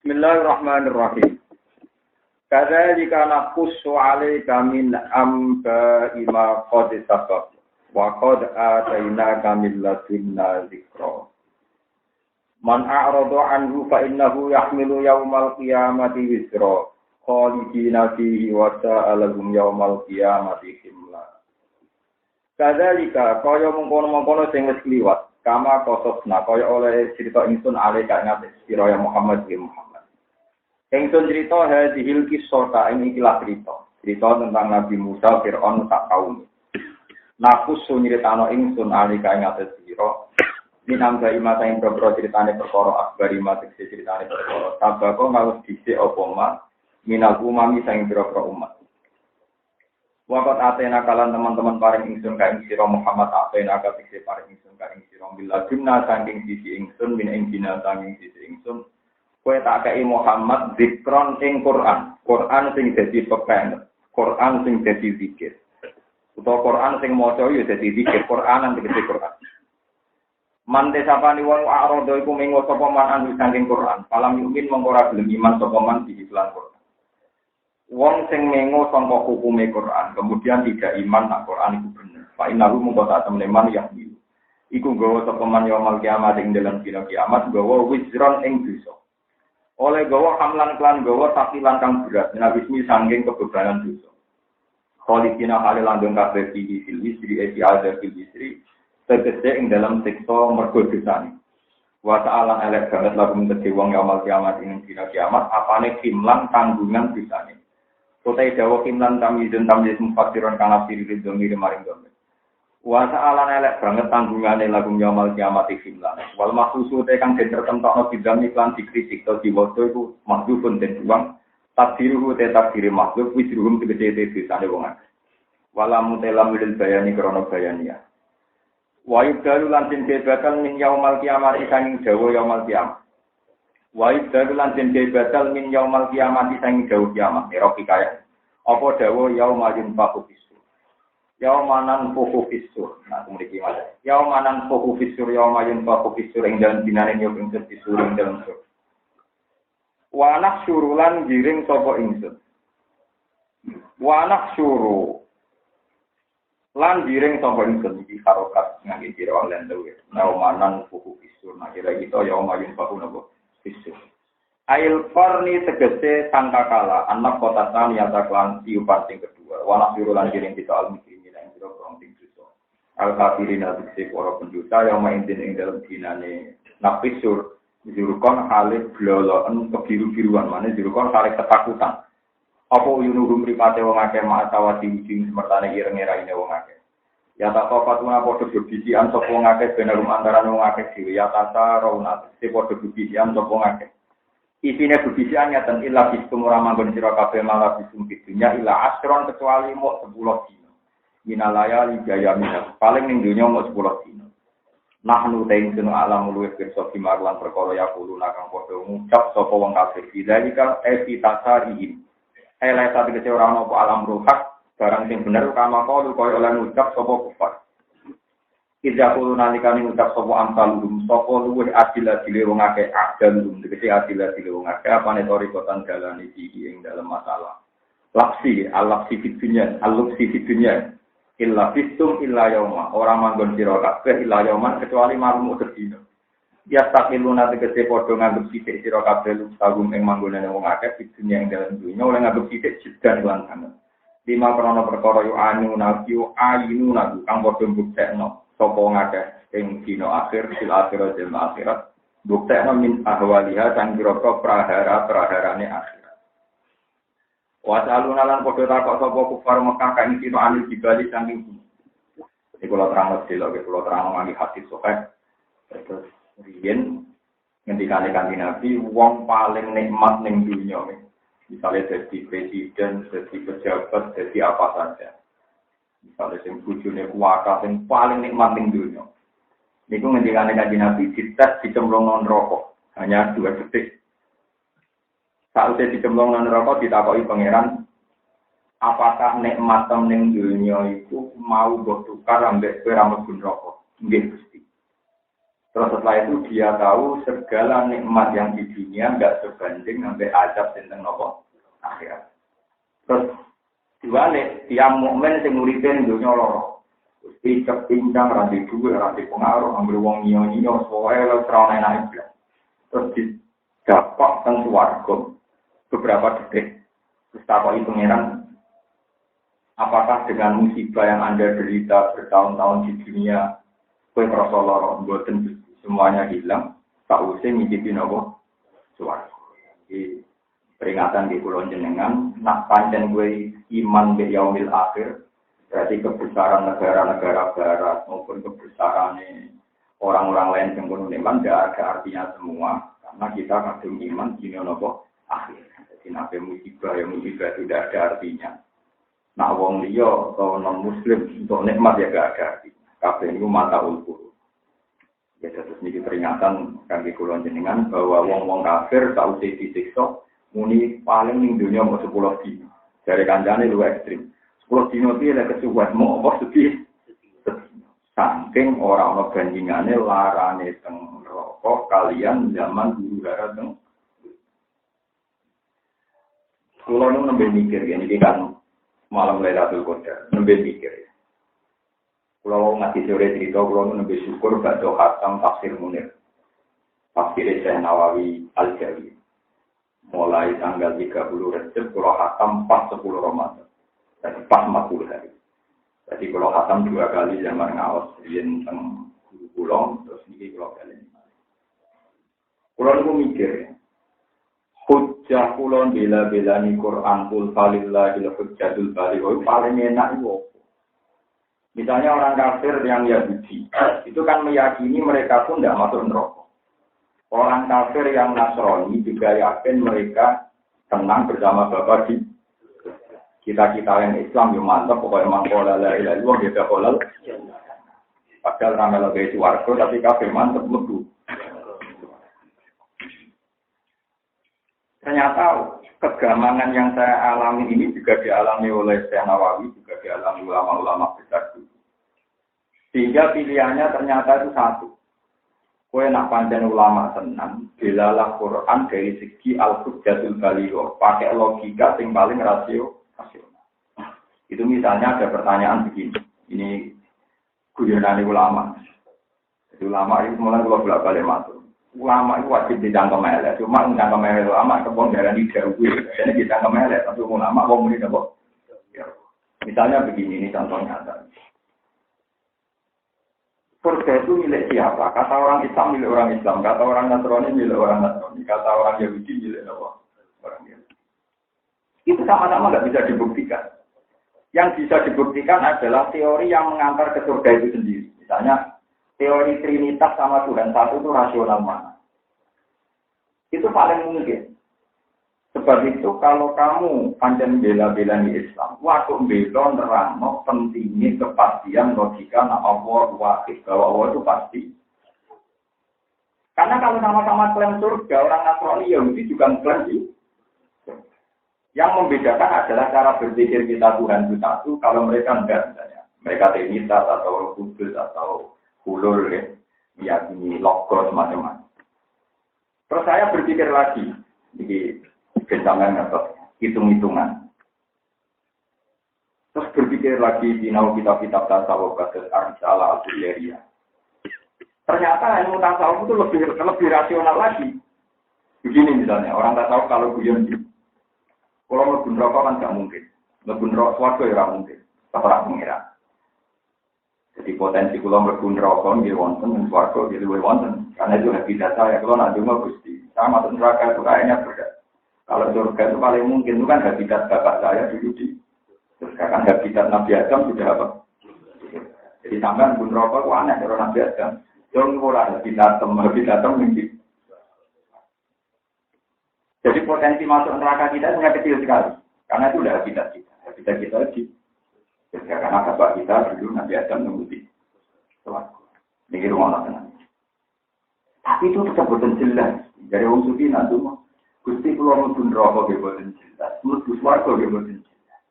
Bismillahirrahmanirrahim. Kadzalika naqussu 'alaika min anba'i ma qad sabaq wa qad atainaka min ladunna dzikra. Man a'rada 'anhu fa innahu yahmilu yaumal qiyamati wizra khalidina fihi wa sa'alahum yaumal qiyamati himla. Kadzalika kaya mengkono-mengkono sing wis kliwat kama kososna kaya oleh cerita ingsun 'alaika ing atas sira Muhammad bin Muhammad. Ingsun cerita hadhil kisah ing ikilah cerita tentang Nabi Musa Fir'aun sak kaum. Nakus nyritano ingsun alika ing atas sira minangka imata ing boro critane perkara akbari mate critane perkara sabako ngalus dhisik apa ma minal umami sing boro umat. Wakat atena kalan teman-teman paring ingsun ka ing sira Muhammad atena ka tekse paring ingsun ka ing sira biladunna saking sisi ingsun min ing dina saking sisi ingsun. Kowe tak kei Muhammad zikron ing Quran. Quran sing dadi pepen, Quran sing dadi zikir. Utawa Quran sing maca ya dadi zikir, Quranan tegese Quran. Mante sapani wong a'rada iku mengo sapa man anu saking Quran. Palam yumin mongko ora gelem iman sapa man di iklan Quran. Wong sing mengo sangka hukume Quran, kemudian tidak iman nek Quran iku bener. Fa innahu mongko sak temene man yang iku nggawa sapa man yaumul kiamat ing dalam dina kiamat nggawa wizron ing dosa. Oleh gawa hamlan klan gawa takilan kang berat menabismi sangking kebebanan dosa. Khalidina hale langgeng kabeh iki fil wisri ada fil wisri tegese ing dalam siksa mergo dosane. Wa ta'ala elek banget lagu menjadi wong yaumul kiamat ing dina kiamat apane kimlan tanggungan dosane. Utai dawa kimlan tamizun tamyiz mufassiron kang afsir ridho ngire maring dombe. Wa ta'ala elek banget tanggungane lagu yaumul kiamat kimlan. Wal maksusu te kang den tertentokno bidang iklan dikritik to diwaca iku makhlukun den buang takdiruhu te takdire makhluk wisruhum tegese desane wong akeh. Wala mutelam lil bayani krana bayania. Wa yubdalu lan den batal min yaumul kiamat sanging dawa yaumul kiamat. Wa yubdalu lan den batal min yaumul kiamat sanging dawa kiamat. Eroki kaya. Apa dawa yaumajun faqu Yaumanan fuhu fisur. Nah, kemudian gimana? Yaumanan fuhu fisur, yaumayun fuhu fisur, yang dalam binane nyok ingsun fisur, yang dalam sur. Wanak surulan giring sopo ingsun. Wanak suru. Lan giring sopo ingsun. Iki harokat ngagi kira walen dewe. Yaumanan fuhu fisur. Nah, kira gitu yaumayun fuhu nabo fisur. Ail farni tegese sangkakala. Anak kota tani yata klan tiupan sing kedua. Wanak surulan giring kita al-mikri. Al-kafirin al-biksi para pendusta yang maintin ing dalam dinane nafisur jurukon halih bloloen kebiru-biruan mana jurukon halih ketakutan apa uyunuhum ripate wong akeh ma'atawa diujing semertane ireng-irengine wong akeh ya tak fatuna padha bebisian sapa wong akeh benarum antarané wong akeh dhewe ya tata rauna se padha bebisian sapa wong akeh isine bebisian nyatan illa bisum ora manggon sira kabeh malah bisum dunya illa asron kecuali mok 10 dina minalaya lijaya minat paling ning dunya mau 10 dina nahnu ta'ing sunu alam luwih pirsa bimarlan perkara ya kulo nakang padha ngucap sapa wong kafir bidzalika evitasarihim elesa tegese ora ana apa alam ruhak barang sing bener kama kalu kaya oleh ngucap sapa kufar ida kulo nalikane ngucap sapa amsalum sapa luwih adil-adile wong akeh adalum tegese adil-adile wong akeh apane torikotan dalane iki ing dalam masalah lapsi al-lapsi fid dunya al-lapsi fid dunya illa fistum illa yauma orang manggon sira kabeh illa yauman kecuali malam sedina ya takiluna tegese padha nganggep sithik sira kabeh lustagum ing manggonane wong akeh dunya ing dalem dunya oleh nganggep sithik jedar lan sanget lima krana perkara yu anu nabiu ayinu nabi kang padha mbuktekno sapa wong akeh ing dina akhir sil akhirat dan akhirat mbuktekno min ahwaliha sang pira-pira prahara-praharane akhir. Wasaluna lan padha takok sapa kufar Mekah kang sira anil dibali saking bumi. Iki kula terang delok kula terang nganti hadis sahih. Terus riyen ngendikane Kanjeng Nabi wong paling nikmat ning dunya. Misalnya jadi presiden, jadi pejabat, jadi apa saja. Misalnya sing bojone kuwata sing paling nikmat ning dunya. Niku ngendikane Kanjeng Nabi dites dicemplungno neraka hanya 2 detik. Saat dicemplung nang neraka ditakoki pangeran, apakah nikmat ning dunya iku mau mbok tukar ambek kowe ra mlebu neraka? Nggih Gusti. Terus setelah itu dia tahu segala nikmat yang di dunia nggak sebanding sampai azab tentang nopo akhirat. Terus diwalik tiang mukmin sing nguripe dunya loro. Picek pincang ranti duwe ranti pengaruh ambil wong nyo-nyo soe lho ora enak. Terus didapat teng swarga beberapa detik. Terus takoki pangeran, apakah dengan musibah yang Anda derita bertahun-tahun di dunia kowe krasa lara mboten semuanya hilang, tak usah ngicipi nopo swarga. Iki peringatan di kula jenengan, nak pancen kowe iman bil yaumil akhir, berarti kebesaran negara-negara barat maupun kebesaran orang-orang lain yang penuh iman tidak ada artinya semua, karena kita kadung iman di nopo akhir. Jadi nabi musibah yang musibah tidak ada artinya. Nah wong liya atau non muslim untuk nikmat ya gak ada artinya. Kabeh niku mata ulkur. Ya terus niki peringatan kangge kula jenengan bahwa wong-wong kafir sausé disiksa muni paling ning dunya mau 10 dina. Dari kancane luwih ekstrem. 10 dina iki lek kesuwatmu apa sedih. Saking ora ana bandingane larane teng neraka kalian zaman guru dara teng. Kula nu nembe mikir ngene iki kan malam Lailatul Qadar, nembe mikir. Kalau ngaji sore cerita, kalau lebih syukur baca khatam tafsir Munir, tafsir Syekh Nawawi Al-Jawi. Mulai tanggal 30 Rejab, kalau khatam pas 10 Ramadan, jadi pas 40 hari. Jadi kalau khatam 2 kali zaman ngawas, yang tentang guru pulang, terus ini kalau kali ini. Kalau aku mikir, hujjah pulang bila-bila ni Quran kul falillahil hujjatul baligh, paling enak itu. Misalnya orang kafir yang Yahudi, itu kan meyakini mereka pun tidak masuk neraka. Orang kafir yang Nasrani juga yakin mereka tenang bersama Bapa di kita yang Islam yang mantap, pokoknya mangkola la ilaha illallah dia kolal. Padahal ramai lebih suwargo, tapi kafir mantap lebu. Ternyata kegamangan yang saya alami ini juga dialami oleh Syekh Nawawi, juga dialami ulama-ulama besar dulu. Sehingga pilihannya ternyata itu satu. Kowe nak pancen ulama tenan, belalah Quran dari segi al-hujjatul baligh, pakai logika yang paling rasional. Itu misalnya ada pertanyaan begini. Ini guyonane ulama. Jadi ulama itu mulai kalau bolak-balik masuk. Ulama itu wajib ditangkap elek. Cuma ditangkap elek ulama kebon darani dawuh. Jadi ditangkap elek tapi ulama wong muni apa? Misalnya begini, ini contoh nyata. Surga itu milik siapa? Kata orang Islam milik orang Islam, kata orang Nasrani milik orang Nasrani, kata orang Yahudi milik orang Yahudi. Itu sama-sama nggak bisa dibuktikan. Yang bisa dibuktikan adalah teori yang mengantar ke surga itu sendiri. Misalnya teori Trinitas sama Tuhan satu itu rasional mana? Itu paling mungkin. Sebab itu kalau kamu pancen bela-bela di Islam, waktu bela nerangno pentingnya kepastian logika nak Allah wahid, bahwa Allah itu pasti. Karena kalau sama-sama klaim surga, orang Nasrani Yahudi juga klaim sih. Yang membedakan adalah cara berpikir kita Tuhan itu satu, kalau mereka enggak misalnya. Mereka Trinitas atau Kudus atau Hulul, meyakini logos macam-macam. Terus saya berpikir lagi, ini kesampean atau hitung-hitungan. Terus berpikir lagi di kitab-kitab tasawuf kasus Ar-Risalah Al-Juriyah. Ternyata ilmu tasawuf itu lebih rasional lagi. Begini misalnya, orang tasawuf kalau guyon kalau mlebu neraka kan nggak mungkin. Mlebu neraka swarga ya ora mungkin. Ora pengira. Jadi potensi kula mlebu neraka nggih wonten ing swarga nggih luwih wonten. Karena itu habitat saya kalau nak donga Gusti. Sama masuk neraka itu kayaknya berbeda. Kalau surga itu paling mungkin itu kan habitat bapak saya dulu di. Terus kan habitat Nabi Adam sudah apa? Jadi sampean pun rokok itu aneh kalau Nabi Adam. Jangan mulai habitat mungkin. Jadi potensi masuk neraka kita punya kecil sekali. Karena itu udah habitat kita. Habitat kita di. Karena bapak kita dulu Nabi Adam menguti. Ini rumah tenang. Tapi itu tetap betul jelas. Dari orang suci nanti Gusti kula mlebu neraka nggih boten jelas, mlebu swarga nggih boten jelas.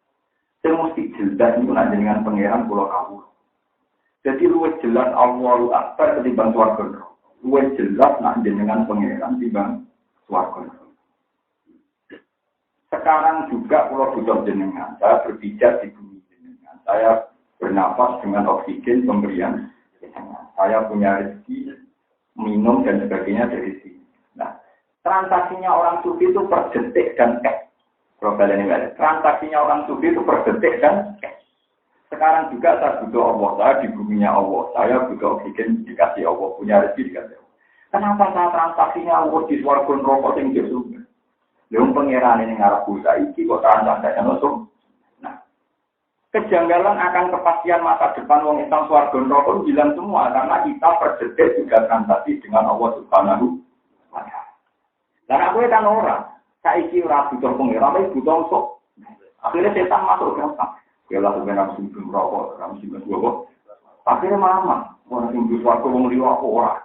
Sing mesti jelas niku nek jenengan pangeran kula kawula. Jadi luwih jelas Allahu Akbar ketimbang swarga neraka. luwih jelas nak jenengan pangeran timbang swarga. Sekarang juga kalau butuh jenengan, saya berpijak di bumi jenengan. Saya bernapas dengan oksigen pemberian jenengan. Saya punya rezeki, minum dan sebagainya dari sini. Nah, transaksinya orang sufi itu per detik dan cash. Transaksinya orang sufi itu per detik dan cash. Sekarang juga saya butuh Allah, saya di buminya Allah, saya butuh oksigen dikasih Allah, punya rezeki dikasih Allah. Kenapa saya transaksinya Allah di swarga neraka sing jauh? Lalu pengiran ini ngarap busa iki kok transaksinya langsung. Nah, kejanggalan akan kepastian masa depan wong Islam swarga neraka bilang semua karena kita per detik juga transaksi dengan Allah Subhanahu wa taala. Dan aku kan orang, saiki ora butuh pengiran, tapi butuh sok. Akhirnya setan masuk gampang. Ya lah sebenarnya sumber rokok, sumber rokok. Akhirnya mama, orang sumber rokok wong liya ora.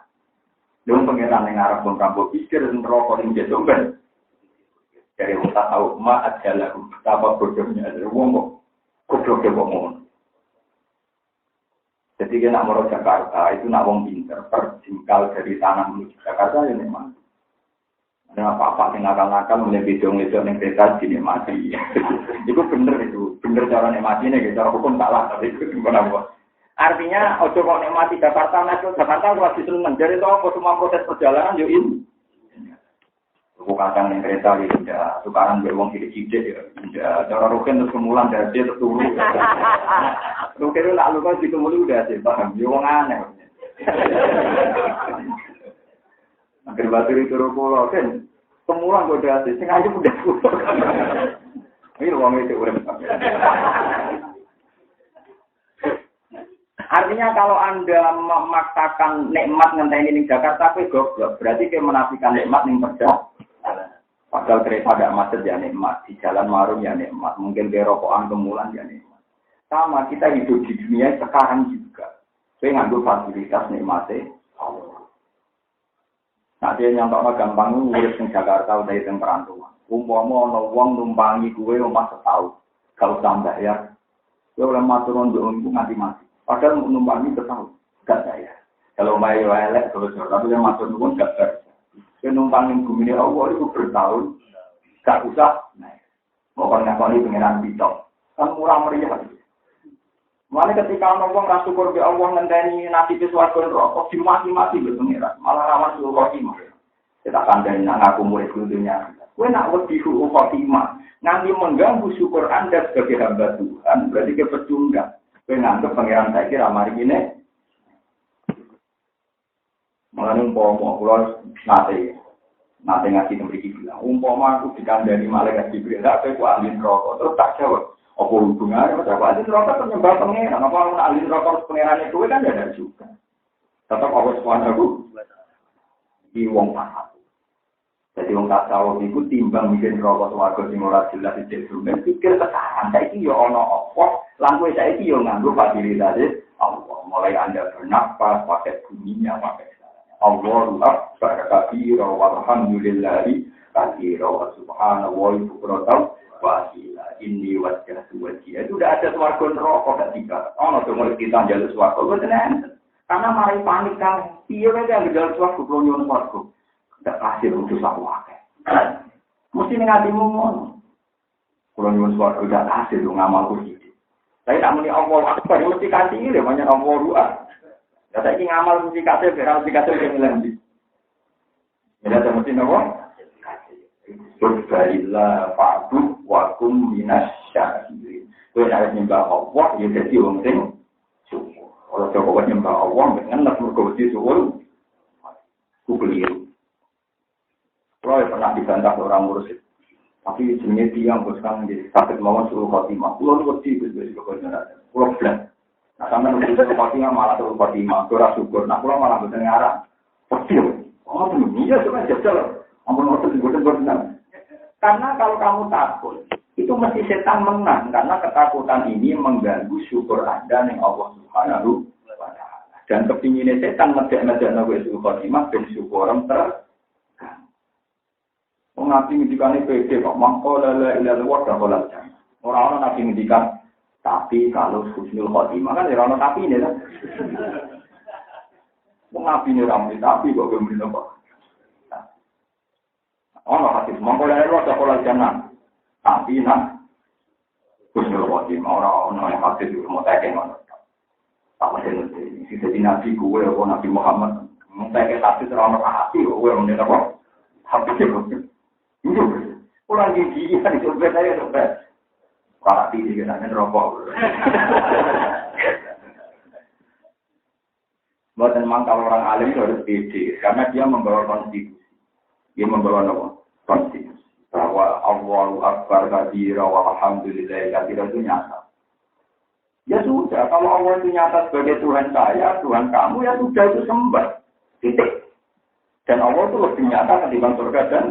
Lalu pengiran yang ngarep wong rambut pikir rokok sing jatuh ben. Dari kita tahu ma adalah betapa bodohnya ada wong goblok wong. Jadi kita mau Jakarta itu nak wong pinter perjingkal dari tanah menuju Jakarta ya memang. Ada apa-apa yang nakal-nakal mulai bidung-bidung yang kereta dinikmati. Itu bener cara nikmatinya gitu. Cara hukum salah tapi itu kenapa? Artinya ojo kok nikmati Jakarta, Jakarta wajib seneng. Jadi itu apa semua proses perjalanan yo ini. Buku kacang yang kereta gitu ya. Tukaran berwong sidik-sidik ya. Cara rukin terus kemulan dari dia terturu. Rukin itu lalu kan dikemuli udah sih paham. Yo wong aneh. Akhir batu itu pulau kan, semua gue udah sih, sengaja udah pulau. Ini uang itu udah. Artinya kalau Anda memaksakan nikmat ngenteni di Jakarta, tapi goblok, berarti kayak menafikan nikmat yang perjalanan. Padahal kereta ada macet ya nikmat, di jalan warung ya nikmat, mungkin di rokokan kemulan ya nikmat. Sama kita hidup di dunia sekarang juga, saya ngambil fasilitas nikmatnya. Nah dia nyantok gampang ngurus di Jakarta udah itu perantauan. Umpama ana wong numpangi gue omah setahun, kalau tambah ya, gue oleh maturun gue nganti mati. Padahal numpangi setahun, gak saya. Kalau mayu elek terus, tapi yang maturun pun gak ter. Gue numpangi bumi ini Allah itu bertahun, gak usah. Nah, mau ngakoni pengiran bitok, kan murah meriah. Mulai ketika orang rasukur be Allah ngenteni nasib swarga neraka dimati-mati be pengiran, malah rawan suul khotimah. Kita kandhani ngaku murid dunya. Kowe nak wedi suul khotimah, nganti mengganggu syukur Anda sebagai hamba Tuhan, berarti kepecundang. Kowe nganggep pengiran saiki ra mari ngene. Mulane umpama kula nate ngaji mriki bilang, umpama aku dikandhani malaikat Jibril, tak kowe ahli neraka, terus tak jawab. Apa hubungannya? Apa ahli neraka penyembah pengeran? Apa orang ahli neraka pengeran itu kan ada juga. Tetap Allah Subhanahu di wong pasat. Jadi wong tasawuf itu timbang bikin neraka swarga sing ora jelas iki rumah pikir sekarang saiki yo ana apa? Lan kowe saiki yo nganggo fasilitas Allah. Mulai Anda bernapas pakai bunyinya pakai Allahu Akbar kabira walhamdulillahi kabira wa subhanallahi bukratan wasila ini wajah wajah itu udah ada swarga neraka gak tiga. Ono to mulai kita njaluk swarga bener. Karena mari panik kan. Piye wae yang njaluk swarga kulo nyuwun swarga. Ndak hasil untuk sak wae. Mesti ning atimu ngono. Kulo nyuwun swarga ndak hasil ngamal kuwi. Tapi tak muni Allah Akbar mesti kasih lho banyak Allah ruah. Ya saiki ngamal mesti kasih ora mesti kasih ngendi. Ya mesti nopo? Subhanallah fa'budu wa kum minasyakirin. Kowe nek nyembah Allah ya dadi wong sing syukur. Ora coba nyembah Allah ngenes mergo wedi syukur. Ku keliru. Kalau pernah dibantah orang mursyid. Tapi jenenge tiyang bos kang di sakit mawon suruh khotimah. Kulo wedi wis kok jenengan. Kulo blas. Nah sampeyan suruh khotimah malah suruh khotimah ora syukur. Nah kulo malah mboten ngarang. Wedi. Oh iya cuma jajal. Ampun mboten benar. Karena kalau kamu takut, itu mesti setan menang. Karena ketakutan ini mengganggu syukur Anda yang Allah Subhanahu wa ta'ala. Dan kepinginnya setan ngedek-ngedek nabi syukur khotimah dan syukur orang terganggu. Nabi ngedikane pede kok, mangkola la ilaha illallah dan orang-orang nabi ngedikan, tapi kalau husnul khotimah kan orang tapi ini lah. Wong nabi ni ramai tapi kok belum apa. Ono hadis mongko lha ora sekolah jenengan. Tapi nak kusnul khotim ora ono yang hadis mau tak ngono. Tak mesti iki dadi nabi kuwe apa Nabi Muhammad. Mung tak hadis ora ono hati kuwe ngene apa. Hadis itu. Itu. Orang gigi kan itu benar itu benar. Para tinggi kan rokok. Bukan memang kalau orang alim itu harus pede, karena dia membawa konstitusi. Dia membawa apa? Konstitusi. Bahwa Allahu Akbar kabira wa alhamdulillah kabira itu nyata. Ya sudah, kalau Allah itu nyata sebagai Tuhan saya, Tuhan kamu, ya sudah itu sembah. Titik. Dan Allah itu lebih nyata ketimbang surga dan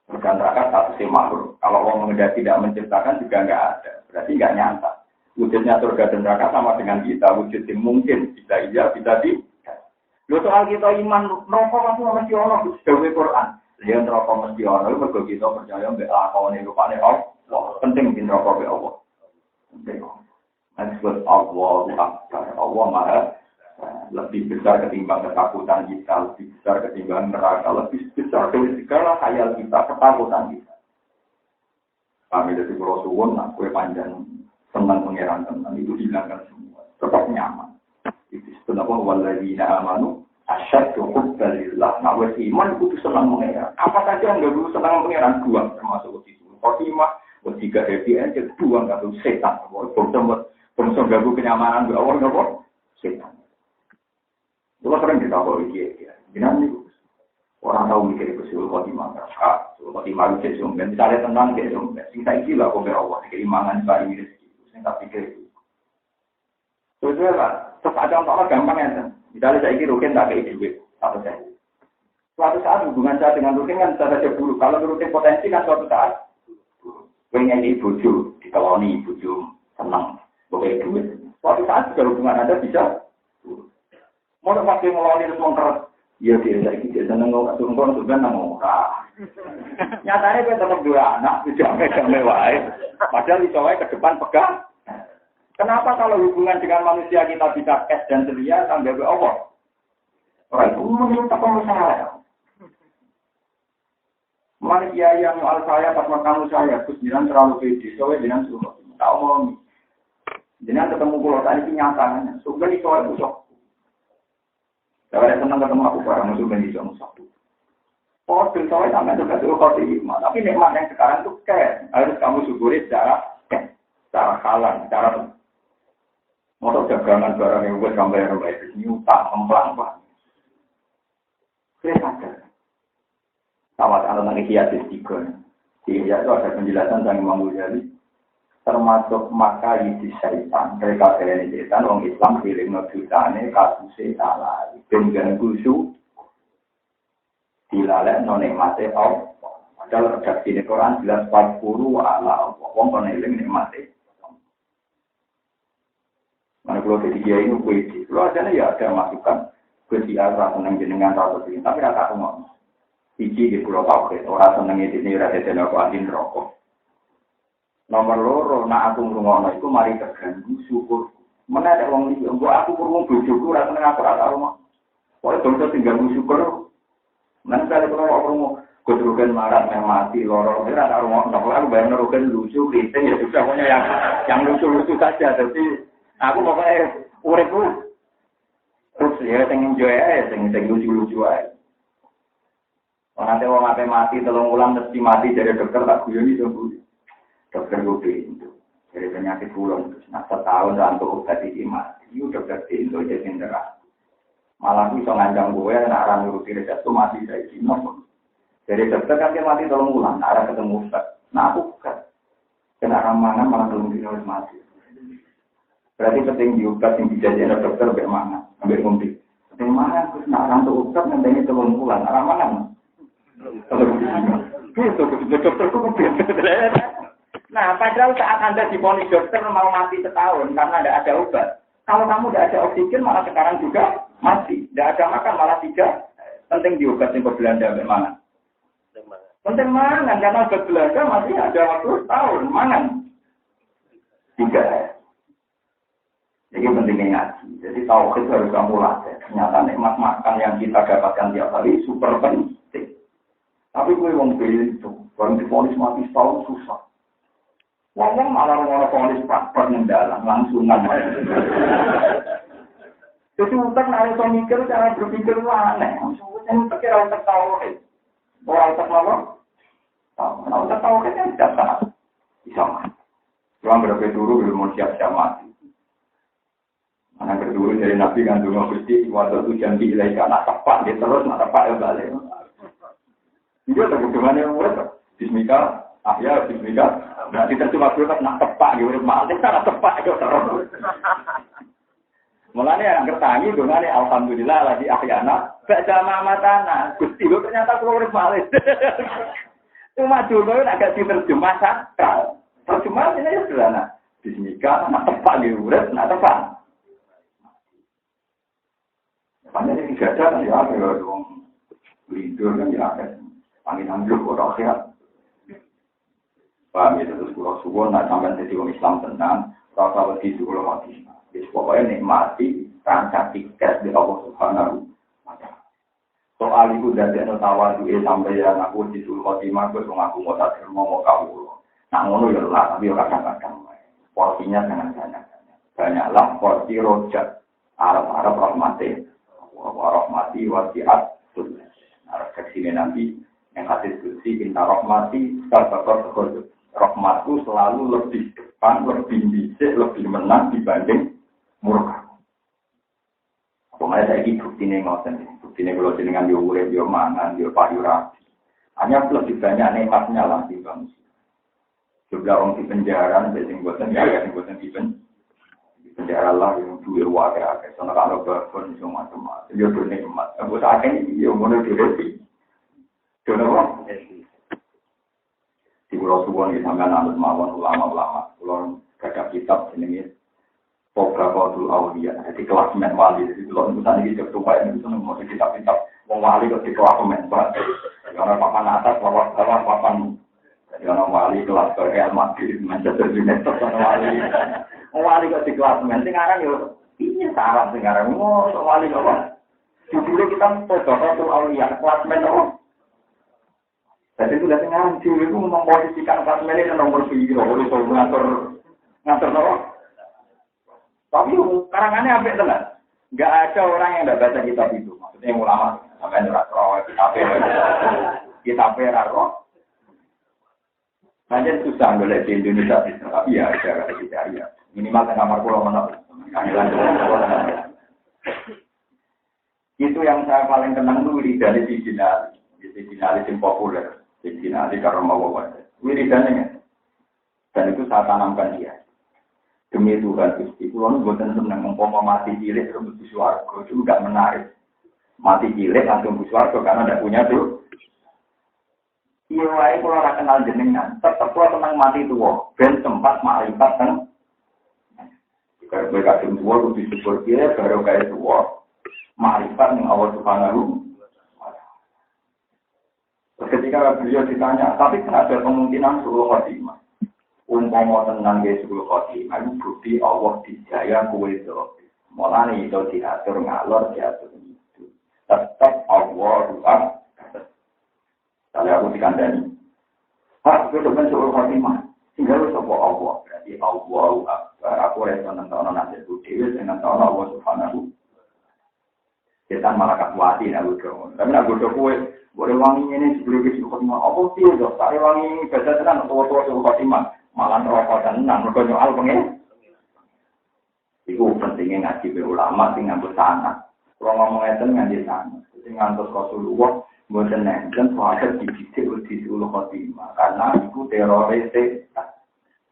neraka statusnya makhluk. Kalau Allah mengendaki tidak menciptakan juga enggak ada. Berarti enggak nyata. Wujudnya surga dan neraka sama dengan kita. Wujud yang mungkin. Bisa iya, bisa tidak. Lalu soal kita iman, neraka mesti Allah. Sebagai Quran. Dia neraka mesti Allah. Mereka kita percaya bahwa lakon ini rupanya Allah. Penting di neraka bahwa Allah. Penting. Nanti sebut Allah Akbar. Allah Maha lebih besar ketimbang ketakutan kita, lebih besar ketimbang neraka, lebih besar dari segala khayal kita, ketakutan kita. Kami dari Pulau Suwon, kue panjang, senang pengeran teman itu hilangkan semua, tetap nyaman. Itu sebenarnya waladina amanu asyaddu hubbalillah. Nah, wes iman itu senang pengeran. Apa saja yang nggak dulu senang pengeran dua, termasuk itu. Khotimah, tiga happy aja dua nggak tuh setan. Bongsom gagu kenyamanan berawal nggak kok setan. Kalau sering kita bawa dia, gimana nih? Orang tahu mikir itu suruh khotimah, suruh khotimah itu suruh. Dan kita lihat tentang dia suruh. Singkat itu lah, kau berawal keimangan bari rezeki. Saya pikir itu. Terus ada orang gampang ya. Misalnya saya kira rutin tak kayak duit, satu saya. Suatu saat hubungan saya dengan rutin kan saja buruk. Kalau rutin potensi kan suatu saat pengen dibujuk, dikeloni, bujuk, senang, pakai duit. Suatu saat juga hubungan Anda bisa. Mau pakai ngeloni terus mengkeras, ya dia saya kita seneng nggak sungguh sebenarnya murah. Nyatanya kita tetap dua anak, tidak mewah. Padahal dicowai ke depan pegang. Kenapa kalau hubungan dengan manusia kita bisa cash dan ceria sambil Allah? Orang itu meminta pengusaha. Manusia yang soal saya pas kamu saya, terus jangan terlalu pede, soalnya jangan suruh. Tahu mau nih, jangan ketemu pulau tadi kenyataannya. Sudah dicowai busuk. Kalau ada senang ketemu aku barang musuh dan bisa musuh. Oh, soalnya sampai juga suruh kau terima. Tapi nikmat yang sekarang tuh kayak harus kamu syukuri secara halal, secara motor dagangan barang yang buat sampai yang baik nyutang, emplang. Saya sadar. Sama anak Ikhyatis tiga. Di Ikhya itu ada penjelasan tentang Imam Ghazali. Termasuk maka di syaitan. Mereka ini syaitan, orang Islam pilih ngebutane kasusnya salah. Dengan kusu dilalek nonikmati Allah. Padahal redaksi di Quran jelas 40 ala Allah. Wong koneling nikmati. Mana kalau jadi dia ini puisi. Kalau ada ya ada masukan. Kusi arah senang jenengan rasa ini. Tapi rasa ngomong. Iji di pulau Tauhid. Orang senang ini rasa jenengan aku andin rokok. Nomor loro, nak aku ngurungono itu mari terganggu syukur. Mana ada orang ini, aku kurung bojoku, rasa senang aku rasa rumah. Kalau bangsa tinggal syukur, nanti ada orang kedudukan marah yang mati, lorong, rasa rumah. Aku bayang nerukan lucu, kriting, ya sudah, pokoknya yang lucu-lucu saja. Tapi aku mau kayak uripku. Terus ya, yang enjoy aja, yang lucu-lucu aja. Nanti orang mati, telung ulang, mesti mati, jadi dokter tak guyon itu. Dokter gue pintu, dari penyakit bulan terus, nah setahun untuk obat ini mati, itu dokter pintu jadi neraka. Malah bisa ngancam gue, arah nuruti resep itu mati dari sini. Jadi dokter kan dia mati tolong ulang, arah ketemu ustad. Nah aku bukan, kena ramanan malah belum harus mati. Berarti penting diubat yang dijadikan dokter bagaimana, ambil ngombe. Bagaimana terus arah untuk ustad nantinya tolong ulang, arah mana? Kalau begitu, dokter itu nah, padahal saat Anda diponis dokter mau mati setahun karena tidak ada obat. Kalau kamu tidak ada oksigen, malah sekarang juga mati. Tidak ada makan, malah tidak. Penting diobat yang Belanda, bagaimana? Penting mangan, karena obat Belanda masih ada waktu setahun. Mangan. 3. Jadi pentingnya ngaji. Jadi tauhid harus kamu latih. Ternyata nikmat makan yang kita dapatkan tiap hari super penting. Tapi gue wong itu, orang diponis mati setahun susah. Wong malah orang ponis praktek mendalam langsungan. Jadi utak nari mikir cara berpikir aneh. Yang pikir utak tahu orang utak apa? Tahu, utak tahu kan tidak salah. Bisa mati. Cuma berapa dulu belum siap-siap mati. Anak kedua dari Nabi kan dulu Gusti waktu itu janji ilahi anak tepat dia terus anak tepat ya balik. Dia terbukaannya murid. Bismillah, Bismillah. Berarti tercuma dulu kan nak tepat gitu mati cara tepat itu terus. Mulanya yang kertangi dengan alhamdulillah lagi ahyana baca mamatana Gusti lo ternyata keluar balik. Cuma dulu agak diterjemah sakral. Terjemah ini ya sederhana. Bismillah nak tepat di urip nak tepat. Panjang ini tidak ada ya kalau dong lindur kan ya kan panggilan dulu orang sehat. Paham ya terus kalau subuh nak sampai jadi orang Islam tenang rasa lebih dulu mati. Pokoknya nikmati rangka tiket di Allah Subhanahu wa Ta'ala. Soal itu dari notawadu sampai yang aku disuruh khotimah, aku ngaku mau tak mau kamu. Nah, ngono ya lah, tapi kadang-kadang porsinya sangat banyak. Banyaklah porsi rojak, Arab rahmati, wasiat, tulis. Nah, refleksi nanti yang hadis kursi, inna rahmati, sebab rahmatku selalu lebih depan, lebih bisik, lebih menang dibanding murka. Pokoknya saya ini bukti ini ngoten. Bukti ini kalau jenengan dia urip, dia mangan, dia payura. Hanya lebih banyak nikmatnya lah di bangsa. Juga orang di penjara, biasanya buatan ya, yang buatan di penjara lah, yang dua wakai. Soalnya kalau berpun semua macam-macam, dia tuh nikmat. Aku saat ini dia mau direti. Kenapa? Di Pulau Suwon di sana nanti mawon ulama-ulama, pulau gagah kitab ini. Pokokul Aulia, jadi kelas men wali, jadi kalau misalnya kita coba ini bisa mau kitab-kitab, mau wali ke kelas men banget, karena papan atas, papan, jadi orang wali kelas ke Real Madrid, Manchester United, orang wali ke kelas men, sekarang yo ini sarap sekarang, wali apa? Dulu kita Pokokul Aulia, kelas men apa? Jadi itu dari sekarang dulu itu memposisikan kelas men ini nomor 3, harus ngatur apa? Tapi karangannya apik tenan. Enggak ada orang yang tidak baca kitab itu. Maksudnya ulama sampai nurak roh kitab roh. Nanti susah boleh di Indonesia tapi ya ada ya. Minimal kamar pulau mana. Itu yang saya paling kenang tuh dari Sidinali. Sidinali yang populer. Sidinali karena mau baca. Wiridannya. Dan itu saya tanamkan dia. Demi Tuhan Gusti, kalau bukan senang umpama mati cilik terus di swarga itu enggak menarik. Mati cilik langsung di swarga karena tidak punya tuh. Iya, kalau orang kenal jenengan, tetap kalau tenang mati tua, ben tempat makrifat kan. Jika mereka tua itu disyukur dia baru kayak tua, makrifat yang Allah Subhanahu. Ketika beliau ditanya, tapi kan ada kemungkinan suruh khotimah. Umpama tenang ke sepuluh khotimah itu bukti Allah dijaya kue itu. Mulanya itu diatur ngalor diatur itu. Tetap Allah ruang. Kalau aku dikandani. Hak itu kan sepuluh khotimah. Tinggal sebuah Allah. Berarti Allah aku rasa nonton nanti bukti dengan tahun Allah Subhanahu. Kita malah kakuati nak bodoh. Tapi nak bodoh kue. Boleh wangi ini sebelum ke sepuluh khotimah. Apa sih itu? Tari wangi baca tenang atau sepuluh khotimah. Malah rokok dan enam, mereka nyoal pengen. Itu pentingnya ngaji be ulama, tinggal bersana. Kalau ngomongnya itu ngaji sana. Jadi ngantos Rasulullah, buatan nenten, soalnya dididik di Suluh Khotimah. Karena itu teroris,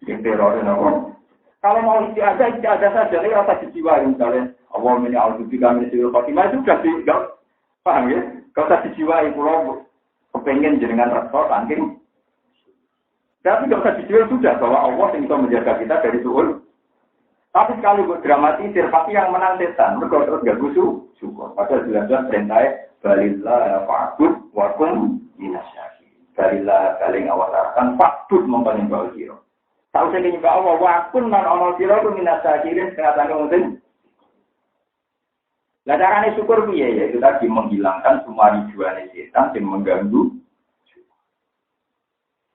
yang teroris apa? Kalau mau istiadah saja, ini rasa dijiwai. Misalnya, Allah ini al-Jubika min Suluh Khotimah, itu sudah tidak, paham ya? Kalau tak dijiwai, kalau kepengen jenengan rektor, tangking. Tapi tidak usah dijual sudah bahwa Allah yang bisa menjaga kita dari suul. Tapi sekali buat dramatisir, pasti yang menang setan. Mereka terus gak gusu, syukur. Padahal jelas-jelas perintahnya balillah fa'bud wakum minasyakin. Balillah baling awasarkan fa'bud mempenyembah kira. Tahu saya menyembah Allah wakun dan amal kira itu minasyakirin. Setengah-setengah mungkin. Lah carane syukur piye ya itu tadi menghilangkan semua rijuane setan yang mengganggu.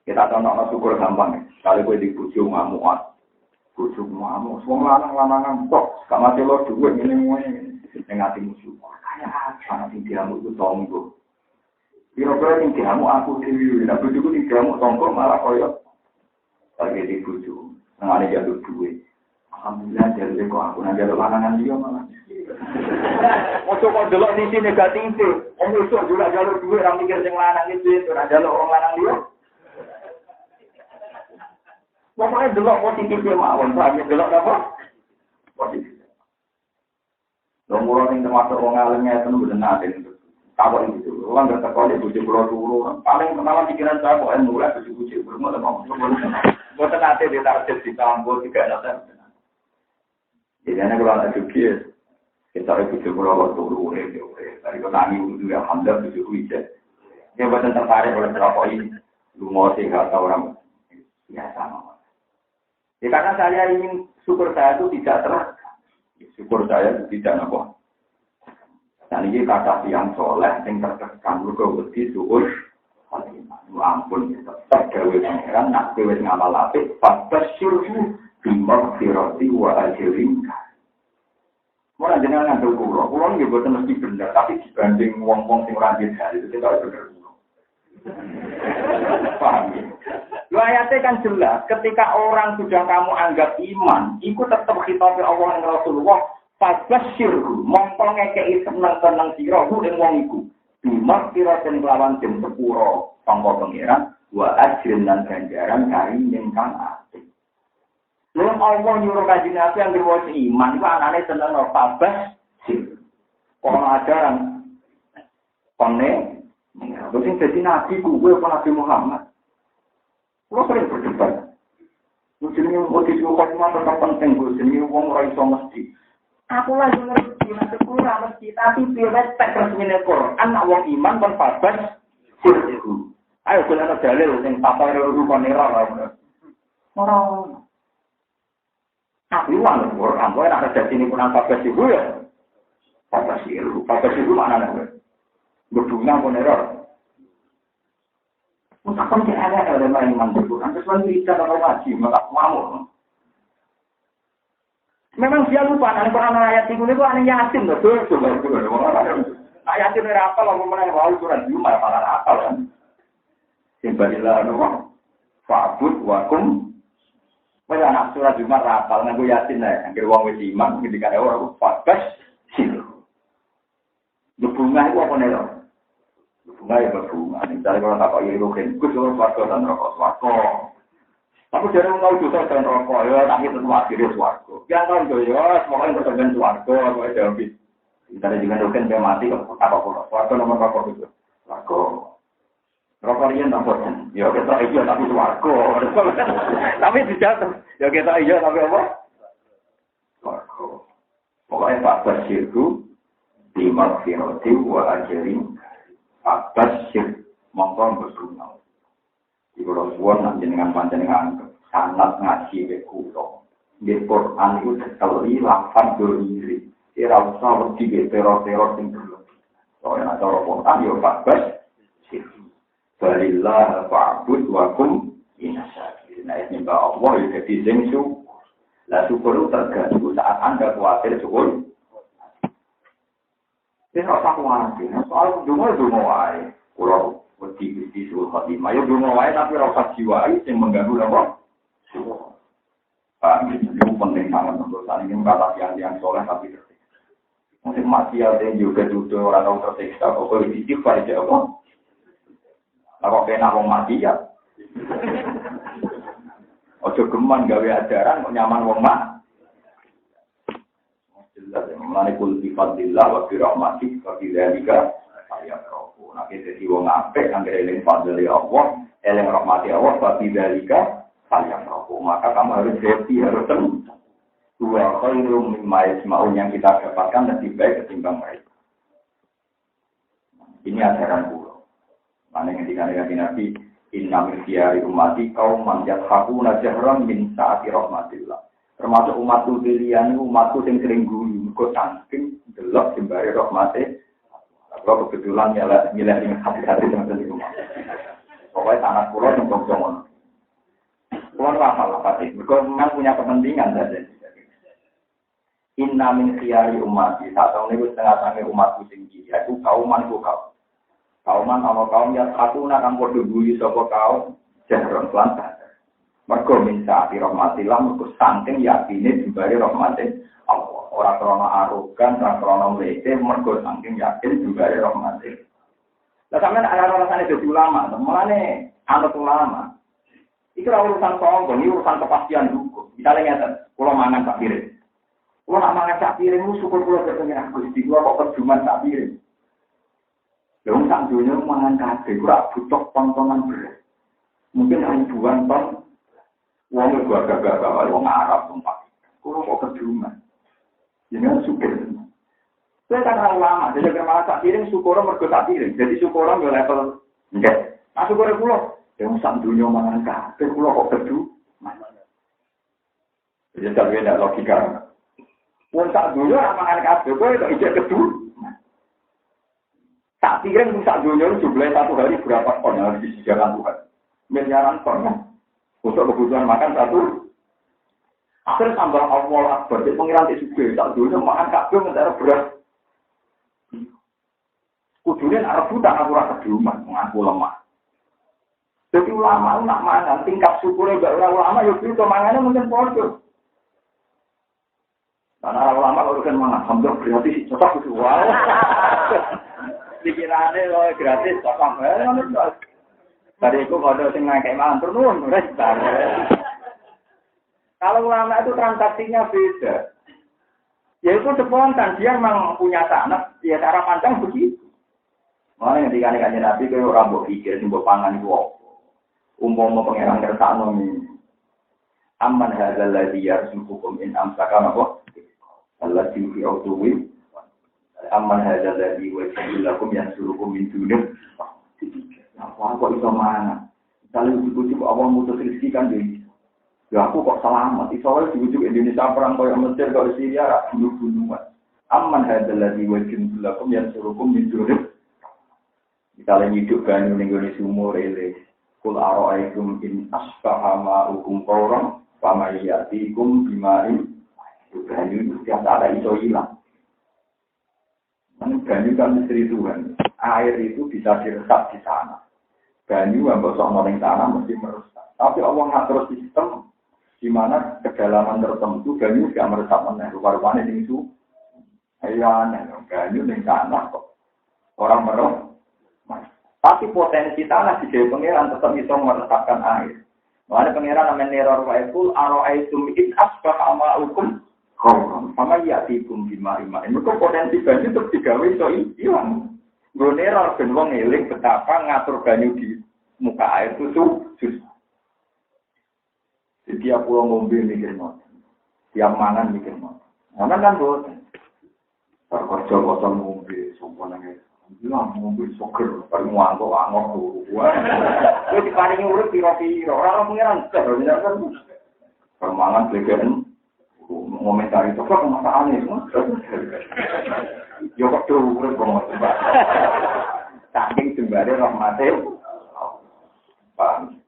Kita tahu syukur gampang. Kalau kowe di bojo ngamuan, bojo ngamuk, semua lanang-lanangan tok, gak mati lo duwe ngene-ngene. Sing atimu syukur. Kayak apa sing diamu itu tonggo. Kira-kira sing diamu aku dhewe, nek bojoku sing diamu tonggo malah koyo lagi di bojo. Nang ane jalur duwe. Alhamdulillah jalur kok aku nang jalur lanangan dia malah. Ojo kok delok sisi negatif. Wong iso juga jalur duwe ra mikir sing lanang iki, ora jalur wong lanang dia. Pokoknya delok positifnya mawon, saja delok apa? Positif. Lomoro sing termasuk wong alimnya itu bener nate itu. Tahu itu. Wong gak teko di bojo kula turu. Paling kenalan pikiran saya kok mulai bojo-bojo bermo apa. Boten nate ditarget di kampus juga ada. Jadi ana kalau ada juga kita bojo kula turu dari kami itu alhamdulillah bojo kuwi. Dia boten tertarik oleh rokok ini. Lunga sing gak tau orang biasa. Ya karena saya ingin syukur saya itu tidak terasa. Syukur saya tidak apa. Dan ini kata yang soleh, yang terkesan juga wedi syukur. Ampun, tetap gawe pangeran, nak gawe ngamal apik, pas syurhu bimagfirati wa ajrin. Mulai jenengan ngandel kula nggih boten mesti bener, tapi dibanding wong-wong sing ora ndek itu tidak bener. Paham ya? Ayatnya kan jelas, ketika orang sudah kamu anggap iman, itu tetap khitabnya Allah dan Rasulullah, fabasyirhu, mongko ngekei seneng-seneng sirahu ing wong iku. Bimakfirah dan kelawan den sepuro sangka pangeran, wa ajrin dan ganjaran karim ingkang apik. Lalu Allah nyuruh kanjeng Nabi yang berwajib iman, itu anane seneng fabasyir. Orang ajaran, kone, terus yang jadi Nabi gue apa Nabi Muhammad? Lo sering berdebat. Jadi motif hukumnya tetap penting. Jadi uang orang iso mesti. Aku lagi ngerti nanti kurang mesti. Tapi biar tak resminya Quran. Anak uang iman berfabat. Ayo kita ada dalil yang papa itu konera. Orang. Tapi uang Quran. Kau nak ada sini pun fabat itu ya. Fabat itu mana nih? Berdua konera. Mungkin dia ada oleh iman Quran, terus mencerita kalau wajib, maka mau. Memang dia lupa, nanti Quran ayat itu aneh yasin, betul. Ayat itu apa, lalu menang wau Quran Jumat malah apa kan? Simbalilah doang, fa'bud wakum. Pada anak surat Jumat rapal, nanti yasin lah, yang beruang wajib iman, ketika ada orang fakas, silu. Bunga itu apa nih? Bunga ya berbunga. Misalnya kalau tak kau irokin, kucur swargo dan rokok swargo. Aku jarang tahu dosa dan rokok ya, tapi tentu akhirnya swargo. Yang tahu itu ya, semuanya bersamaan swargo, aku ada habis. Misalnya juga irokin dia mati, kalau tak kau swargo nomor rokok itu swargo. Rokok ini tak bosan. Ya kita iya tapi swargo. Tapi tidak. Ya kita iya tapi apa? Swargo. Pokoknya Pak Basir itu di Magfirati wa ajrin. Abasyir mongkon berguna. Di Rasulullah nanti dengan panjenengan sangat ngaji ke kulo. Di Quran itu sekali lafaz diri. Kira usah lebih ke teror-teror yang berlebih. Soalnya ada Quran ya abasyir. Balillah fa'bud wa kum inasyakir. Nah ini Mbak Allah ya jadi sing syukur. Lah syukur itu tergantung saat Anda khawatir syukur. Ini rasa khawatir, soal dungu wae. Kalau wedi suruh khotimah, ya dungu wae tapi rasa jiwa yang mengganggu apa? Pak, ini penting sangat untuk saat ini kata yang soleh tapi tersiksa. Mungkin mati ada yang juga duduk orang tersiksa, pokoknya istighfar aja apa? Kalau kena wong mati ya. Ojo geman gawe ajaran, nyaman wong mati. Mengenai kulti fadillah wa birahmati wa bidzalika falyafrahu. Nek dadi wong apik anggere eling fadli Allah, eling rahmati Allah wa bidzalika falyafrahu. Maka kamu harus happy, harus senang. Dua khairum mimma yasma'un yang kita dapatkan lebih baik ketimbang mereka. Ini ajaran kula. Mane ketika Nabi inna min khiyari ummati qauman yakhafuna jahran min sa'ati rahmatillah. Termasuk umatku pilihan, umatku yang sering guyu, kok saking delok jembare rahmate. Kalau kebetulan milih dengan hati-hati dengan di rumah. Pokoknya sangat pulau yang bongsongon. Pulau apa pasti. Mereka memang punya kepentingan saja. Inna min khiyari umat. Saat tahun ini setengah-setengah umatku tinggi. Yaitu kauman ku kaum. Kauman sama kaum yang satu nakang podo buli sopo kaum. Jahron pelan-pelan. Mereka minta di rahmatillah. Mereka saking yakini jembari rahmatillah. Orang krono arogan, orang krono melete, mereka saking yakin jembari rahmatillah. Lah sampeyan alasan itu ulama, mulane anut ulama. Itu urusan sombong, ini urusan kepastian hukum. Misalnya ngeten, kula mangan sak piring. Kula nak mangan sak piring syukur kula ketemu Gusti kula kok perjuman sak piring. Lha wong sak donya mangan kabeh ora butuh tontonan beras. Mungkin ribuan ton wong gagah-gagah wong Arab tempat. Kula kok perjuman. Ini syukur. Saya kan ulama, jadi malah sak piring syukur mergo sak piring. Jadi syukur yo level enggak. Nah syukur kula, yang sak dunya mangan kabeh kula kok kedu. Jadi tak ada logika. Wong sak dunya ora mangan kabeh kok kok ijek kedu. Sak piring sak dunya jumlah satu hari berapa ton yang harus disediakan Tuhan? Miliaran ton. Untuk kebutuhan makan satu. Akhirnya tambah awal akbar, jadi pengiran itu juga, tak dunia makan kabel ngetara beras. Kudunya nak rebutan aku rasa di rumah, mengaku lemah. Jadi ulama nak mangan, tingkat syukurnya mbak ulama, yuk itu mangannya mungkin bodoh. Karena ulama kalau kan mangan, alhamdulillah gratis, cocok itu. Wow. Pikirannya loh gratis, cocok. Tadi aku kalau sing ngakek mangan, turun, kalau ulama itu transaksinya beda. Yaitu spontan, dia memang punya tanah, ya cara pandang begitu. Makanya ketika nikahnya Nabi, kalau orang buat pikir, buat pangan itu apa? Umpama pengeran kersakno ini. Amman hadzal ladzi yarzuqukum in amsaka apa? Allati fi awtuwi. Amman hadzal ladzi wajhilakum yansurukum min dunya. Apa kok iso mana? Kalau cukup Allah mutus rezeki kan dia. Ya aku kok selamat. Soalnya diujuk Indonesia perang kaya Mesir, kaya Syria, bunuh-bunuhan. Amman hadzal ladzi wajhilakum yansurukum min dunya. Misalnya hidup banyu ning gone sumur ele. Kul ara'aytum in asbaha ma'ukum qawran wa may ya'tikum bima'in banyu setiap ada iso hilang. Banyu kan misteri Tuhan. Air itu bisa diresap di sana. Banyu yang bosok ning tanah mesti meresap. Tapi Allah ngatur sistem di mana kedalaman tertentu banyu tidak meresap meneh. Rupa-rupane ning su. Ayane banyu ning tanah kok. Orang meresap. Tapi potensi tanah di Dewa Pengiran tetap bisa meresapkan air. Makanya Pengiran namanya neror wa'ikul aro'aitum in asbah ama'ukum khawram. Sama ya'tikum bima'ima'in. Mereka potensi banyu terus digawe so hilang. Gue neror ben wong eling betapa ngatur banyu di muka air itu susah. Setiap pulau ngombe mikir mau. Tiap mangan mikir mau. Mangan kan boten. Perkerja kosong ngombe sopo nang bilang mobil soccer, paling nganggo tuh. Itu diparingi urut piro-piro. Orang pengiran benar kan. Permangan belegan ngomentari itu kok masalahnya semua. Yo kok tuh urut ngomong coba. Saking jembare rahmate. Paham.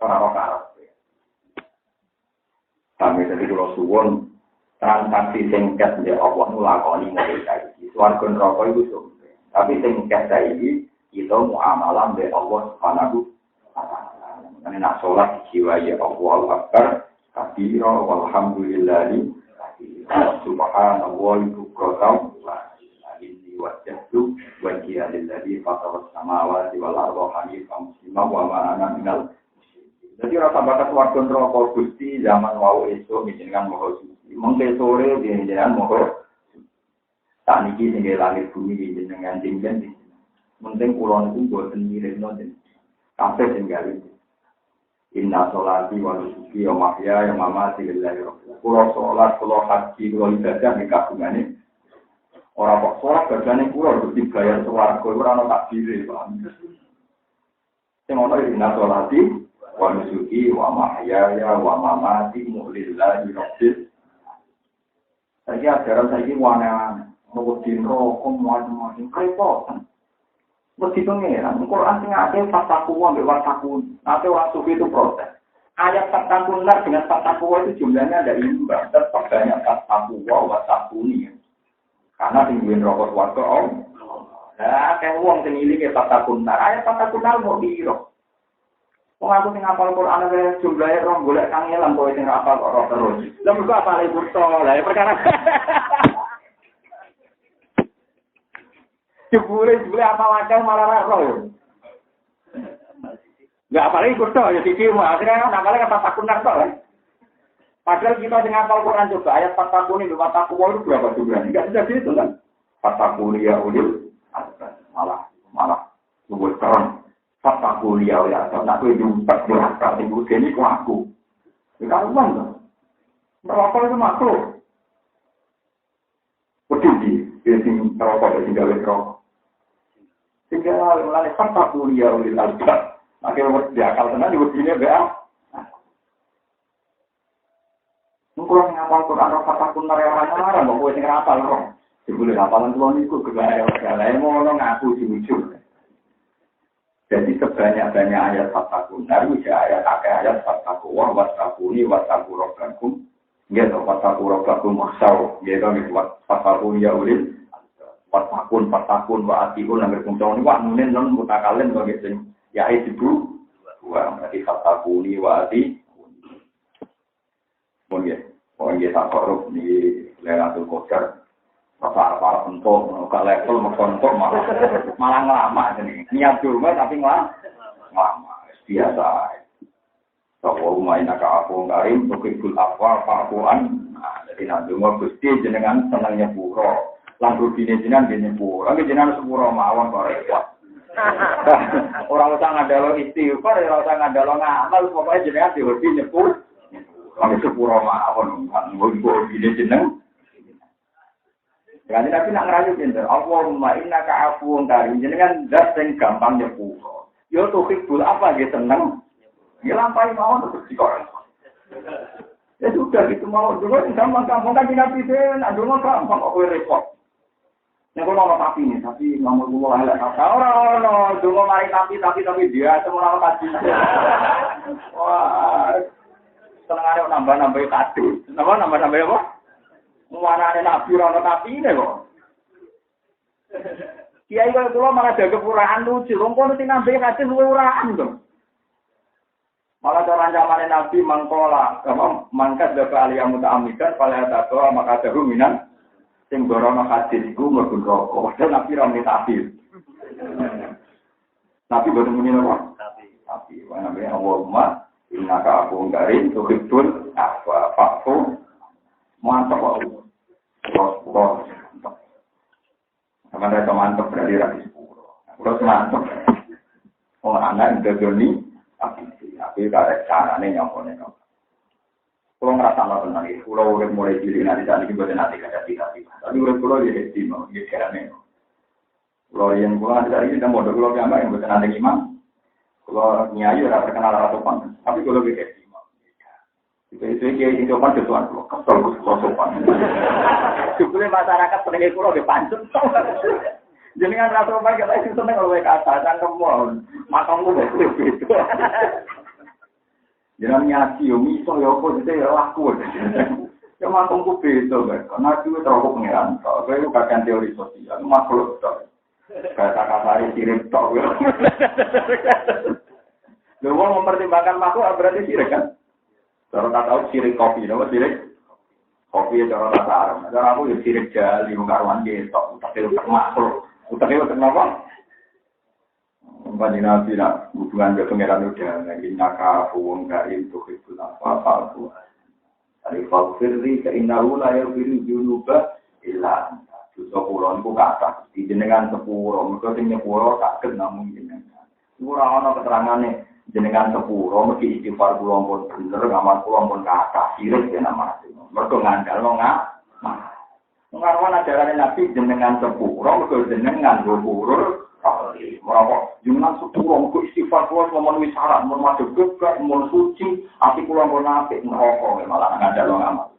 Ora. Kami tadi kalau suwon transaksi singkat ya Allah nulakoni mulai saiki. Swarga neraka iku tapi sing kata ini kita muamalah dengan Allah Subhanahu wa taala. Karena salat jiwa ya Allah Akbar, kabira walhamdulillahi subhanallah bukratan wa inni wajjahtu wajhiya lillazi fatara as-samawati wal arda hanifan musliman wa ma ana minal musyrikin. Jadi rasa bakat warga neraka Gusti zaman wau esuk njenengan moho suci. Mengke sore njenengan moho tak niki sing langit bumi jenengan jenengan. Mending kula niku mboten miripno jenengan. Kabeh sing gawe. Inna sholati wa nusuki wa mahya wa mamati lillahi rabbil alamin. Kula salat, kula haji, kula ibadah ning kagungane. Ora kok salat bagane kula Gusti bayar swarga ora ana takdire, Pak. Sing ana inna sholati wa nusuki wa mahya wa mamati lillahi rabbil alamin. Saiki ajaran saiki wana Wedi rokok macam-macam kerepotan. Wedi pengeran, Quran sing akeh fataku ambek wataku. Nanti orang sufi itu protes. Ayat fataku dengan fataku itu jumlahnya ada imbang, tetap banyak fataku wataku ini. Karena tingguin rokok warga om. Nah, kayak uang sing iling fataku ayat fataku mau biro. Wong aku sing hafal Quran ada jumlahe rong golek kangelan kowe sing hafal kok terus. Lha mergo apale burto. Lah perkara jebule apa wakil malah roh ya. Enggak apalagi burto ya siji akhirnya apalagi kata takunan tok kan. Padahal kita sing hafal Quran coba ayat fatakuni lho fataku itu berapa jumlahnya? Enggak bisa gitu kan. Fatakuni ya ulil malah luwih keren. Fataku liya ya, nak kowe nyumpet belakang sing ngene iku aku. Ya karuan to. Merokok itu makhluk. Peduli, sing merokok sing gawe rokok. Sing gawe mulane fataku liya ulil albab. Akhirnya dia akal tenan di begini ya. Mungkin ngapal Quran fataku narayana mbok kowe sing ngapal kok. Dibule hafalan kula niku gegaya ngono ngaku jujur. Jadi sebanyak-banyak ayat fataku naru ya ayat fataku wa wasabuni wasabu rabbakum gitu wasabu rabbakum maksau gitu nih fataku ya ulil fatakun wa atiun nang berkumpul wa nunen non mutakallim begitu ya itu dua berarti fatakuni wa ati mungkin tak korup di Lailatul Qadar para untuk ke level mengontrol malah ngelama ini niat dulu tapi ngelama biasa. Bahwa main agak aku ngarim tukikul afwa pakuan. Jadi nanti mau gusti jenengan senangnya puro, langgur bini jenengan bini puro, lagi jenengan sepuro mawon korek. Orang usah ngadalo istighfar, orang usah ngadalo ngamal, pokoknya jenengan dihobi nyepur, lagi sepuro mawon, langgur bini jenengan. Jadi tapi nak ngerayu pinter. Allahumma innaka afuwun karim. Jenengan zat sing gampang nyepuro. Yo tuhibul apa gitu seneng. Ya lampahi mawon terus dikoren. Ya sudah gitu mau dulu gampang-gampang kan Nabi den, aduh gampang kok kowe repot. Nek kula ora tapi nih, tapi ngomong kula elek kata ora dulu mari tapi dia semua kaji. Wah. Senengane nambah-nambah kado. Nambah apa? Muarane nabi ora tapi ne kok. Kiai kula malah jaga puraan lucu, wong kono sing nambe kadhe luwe uraan to. Malah cara anjamane nabi mangkola, mangkat dafa aliyamu ta'amidan fala taqwa maka dahu minan sing gorono hadis iku mlebu neraka. Padahal nabi ra tapi. Nabi boten muni napa? Tapi nabi Allahumma innaka afuwun karim tuhibbul afwa fa'fu mantap kok. Sama ada mantap berarti rapi sepuluh. Terus mantap. Orang anak dagoni, tapi karek carane nyopone kok. Kalau ngerasa nggak tenang, kalau udah mulai cilik nanti tadi kita nanti ada tiba-tiba. Tapi udah kalau dia estimasi, dia kerane. Kalau yang pulang nanti tadi kita mau kalau gambar yang bukan nanti imam. Kalau nyai udah terkenal ratu pan, tapi kalau dia itu kiai sopan ketuan pulau, kesel sopan. Sebelum masyarakat pendengar pulau dipancet. Jadi kan rasa apa kita itu seneng kalau kata dan kemul, makammu betul. Jangan nyati, miso ya apa itu ya laku. Ya makammu betul, karena itu terlalu pengiran. Kalau itu bagian teori sosial, makhluk tak. Kata-kata sirik tak. Lu mau mempertimbangkan makhluk berarti sirik kan? Kalau tak tahu sirik kopi, nama sirik kopi ya cara tak arah. Cara aku ya sirik jali, mengkaruan gitu. Tapi untuk makhluk, tapi untuk apa? Bagi nabi nak hubungan ke pengiran udah lagi nakal, hubung karim tuh itu apa tuh. Dari fakirri ke innaula yang biru junuba ilah. Dosa pulau itu kata jenengan sepuro, mereka tinggal sepuro tak kena mungkin. Sepuro ana keterangannya. Jenengan sepuro mesti istighfar kula pun bener ngamal kula pun kathah sirik ya nama. Mergo ngandalno Pengaruhan ajaran Nabi jenengan sepuro mergo jenengan gopurur merokok jenengan sepuro mergo istighfar kula memenuhi syarat mun madhep gebrak mun suci ati kula pun apik merokok malah ngandalno ngamal.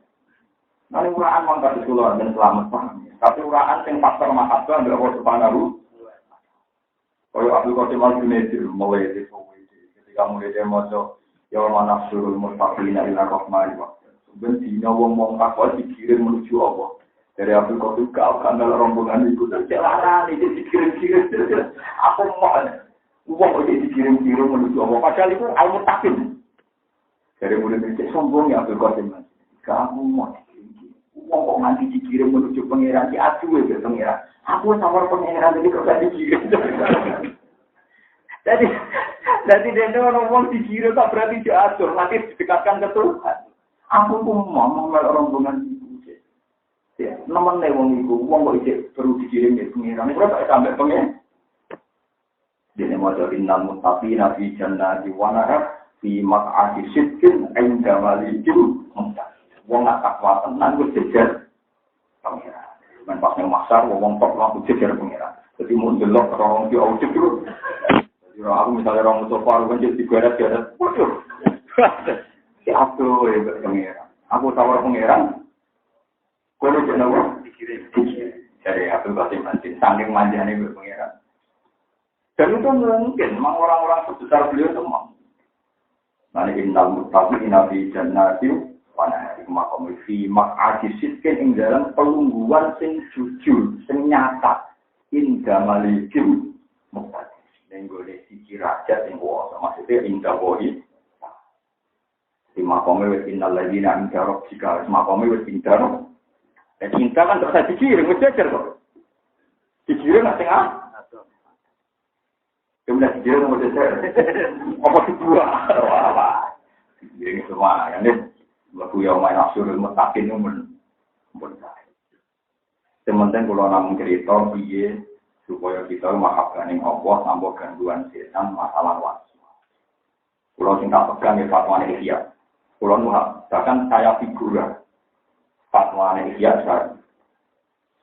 Nanti uraan mangkat keluar dan selamat paham. Tapi uraan yang faktor mahabbah nggak boleh subhanahu. Kalau Abdul Qasim Al-Junaidi mulai dari ketika mulai dia masuk ya mana surul mustaqina ila rahmani wa. Bentina wong takwa dikirim menuju Allah. Dari Abdul Qasim kau kanal rombongan itu terjelaran itu dikirim-kirim. Aku mau uang itu dikirim-kirim menuju Allah. Padahal itu al-muttaqin. Dari mulai dari sombong ya Abdul Qasim. Kamu mau uang kok nanti dikirim menuju pangeran di adu ya pangeran. Aku sama pangeran ini kok dikirim. Jadi dia orang dikirim tak berarti diatur, nanti didekatkan ke Tuhan. Aku pun mau rombongan itu. Ya, namanya wong itu, wong kok ijek perlu dikirim ke pangeran. Ini berapa sampai pangeran? Dia mau jadi namun tapi nabi jannati wanara di maq'adi sidqin inda malikin muntah. Wong nak takwa tenan wis jejer pangeran. Men pas nang masar wong tok langsung jejer pangeran. Jadi mun delok orang di audit itu. Jadi aku misalnya orang Mustafa kan jadi digeret-geret. Waduh. Si Abdul ya pangeran. Aku tawar pangeran. Kono jenenge dikirim. Dari Abdul Qasim Mantin saking manjane pangeran. Dan itu mungkin memang orang-orang sebesar beliau semua. Nanti innal muttaqina fi jannatin wana makom fi maq'adi sidqin ing dalam pelungguan sing jujur sing nyata inda malikim muqaddas ning gone siji raja sing kuwasa maksudnya inda boi di makom wis innal ladina inda rabbika makom wis inda dan inda kan terus dikirim wis jejer kok dikirim nang tengah kemudian dikirim nang jejer apa dibuat apa ini semua ya lagu yang main asurul mutakin itu menurut sementing kalau namun cerita biye supaya kita maafkan yang Allah tanpa gangguan setan masalah waktu. Kalau singkat pegang ya fatwa Ihya. Kalau bahkan saya figura fatwa Ihya saya.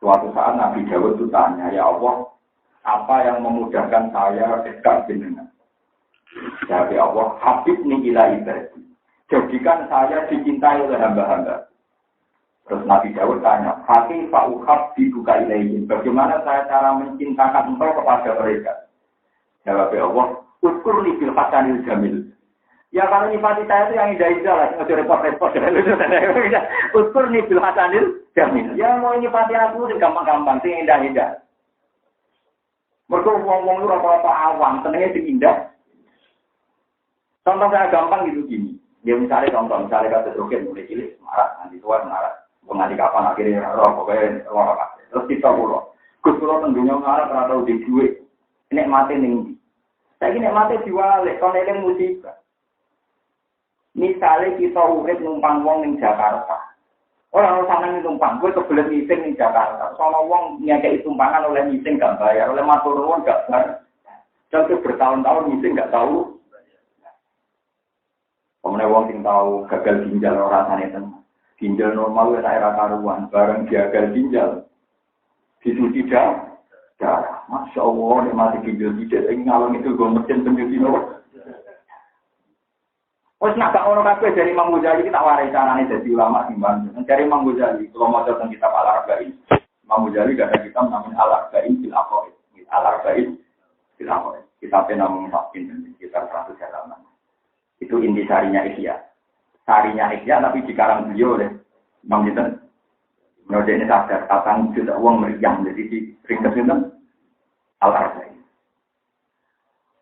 Suatu saat Nabi Dawud itu tanya, ya Allah, apa yang memudahkan saya dekat dengan? Jadi Allah, Habib ni ila ibadi. Jadikan saya dicintai oleh hamba-hamba. Terus Nabi Dawud tanya, Hati fa'uhab dibuka ilaihin. Bagaimana saya cara mencintakan engkau kepada mereka? Jawab Allah, Uskur ni bil hasanil jamil. Ya kalau nyifati saya itu yang indah-indah lah. Nggak repot-repot. Uskur ni bil hasanil jamil. Ya mau nyifati aku itu gampang-gampang. Itu yang indah-indah. Mereka ngomong itu apa-apa awam. Tenangnya itu indah. Contoh saya gampang gitu gini. Ya misalnya contoh, misalnya kata Rogen mulai cilik, marah, nanti tua marah. Menganti kapan akhirnya roh, pokoknya roh apa. Terus kita pulau. Gus pulau tentunya marah, karena tahu di duit. Ini mati tinggi. Saya ini mati diwalik, kalau ini musibah. Misalnya kita urip numpang wong ning Jakarta. Orang sana numpang, gue kebelet meeting ning Jakarta. Soalnya wong nyakei tumpangan oleh meeting gak bayar, oleh matur nuwun gak bayar. Dan bertahun-tahun meeting gak tahu. Kemudian wong sing tahu gagal ginjal ora rasane tenan. Ginjal normal wis ora karuan, bareng gagal ginjal. Dicuci darah. Masya Allah, nek mati ginjal tidak ing ngalung itu go mesin pencuci nomor. Wes nak gak ono kabeh dari Imam Ghazali kita warai carane dadi ulama timbang. Dari Imam Ghazali, kalau mau tentang kitab Al-Arba'in. Imam Ghazali gak ada kitab namanya Al-Arba'in fil Aqaid. Al-Arba'in fil Aqaid. Kitabnya namanya Fakin sekitar 100 halaman. Itu inti sarinya Ihya. Sarinya Ihya tapi dikarang beliau oleh Imam Jinten. Menurut ini sadar, tatang juta uang meriam. Jadi di ringkas itu Al-Arba'in.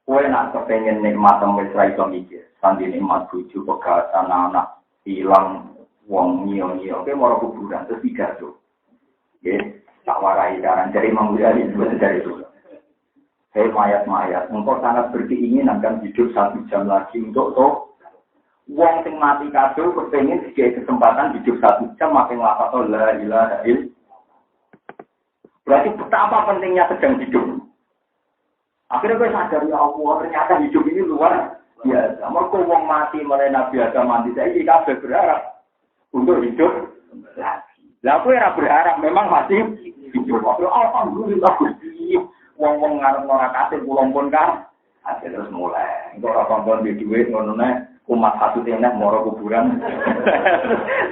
Kue nak kepengen nikmat sama Israel itu mikir. Sandi nikmat buju, pegatan, anak, hilang, uang, nyio-nyio. Kue mau kuburan, terus tiga tuh. Ya, tak warai jalan. Dari Imam Ghazali juga dari itu. Hei mayat-mayat, engkau sangat berkeinginan kan hidup 1 jam lagi untuk toh. Wong sing mati kabeh kepengin dikei kesempatan hidup 1 jam makin lafaz la ilaha illallah. Berarti betapa pentingnya sedang hidup. Akhirnya gue sadar ya Allah, ternyata hidup ini luar biasa. Mergo wong mati mulai Nabi Adam mati saiki kabeh berharap untuk hidup lagi. Lah kowe ora berharap memang masih hidup. Alhamdulillah Gusti. Wong-wong ngarep ora kasih pulang pun kan. Akhirnya terus mulai. Engko ora konton di dhuwit ngono nek umat satu teneh moro kuburan.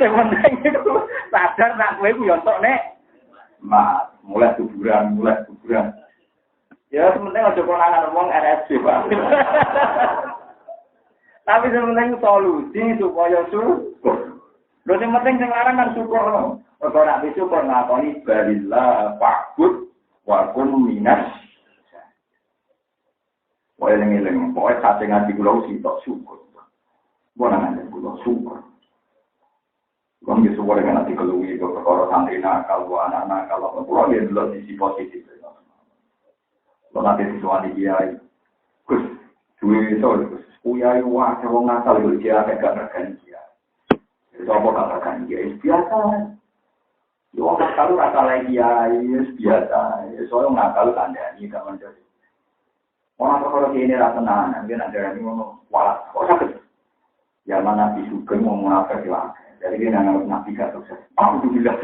Sing penting itu sadar nak kowe ku yo entuk nek mulai kuburan. Ya sementing aja konangan wong RSC, Pak. Tapi sementing solusi supaya syukur. Lho sing penting sing larang kan syukur. Kok ora bisa syukur ngakoni balillah fa'bud wa kun minas. Wae eling-eling, pokoke sate ngaji kula sing tok syukur. Bonangan kula syukur. Wong iso wae kan ati keluwi kok perkara santri nakal, anak-anak kalau kula ya delok sisi positif. Kalau nanti siswa di kiai, Gus, duwe iso, kiai wah, wong nakal itu dia gak ngergani kiai. Itu apa gak ngergani kiai? Biasa. Ya wong nakal rasa lagi kiai, biasa. Soalnya nakal kandani, gak menjadi. Orang perkara ini rasa nahan, dia ada yang ngomong, walah, kok sakit? Ya mana Nabi Sugeng mau munafik ya. Jadi dia nggak Nabi gak sukses. Alhamdulillah.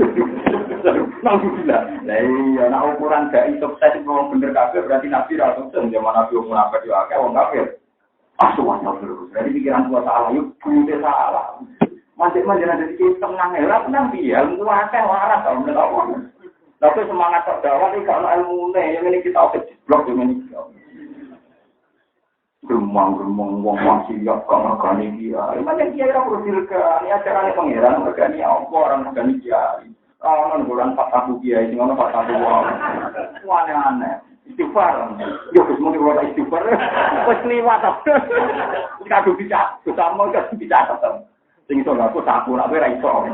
Nah iya, nah ukuran gak sukses mau bener kafir berarti Nabi ra sukses. Zaman Nabi munafik ya akeh wong kafir. Suwanya terus. Jadi pikiran gua salah yuk, bute salah. Manjek-manjek ada dikit tenang ya, tenang dia, gua akeh waras kalau bener apa. Tapi semangat berdakwah iki kalau ilmune, yang ini kita oke blok yang ini. Gemang-gemang wong masih siap kang regani kiai. Macam kiai ora profil kan, ya carane pangeran regani apa orang regani kiai. Ana bulan 4 kiai sing ana 4 wae. Aneh-aneh. Istighfar. Yo wis muni ora istighfar. Wis liwat. Kado bisa, utama kan bisa tetep. Sing iso aku tak ora iso.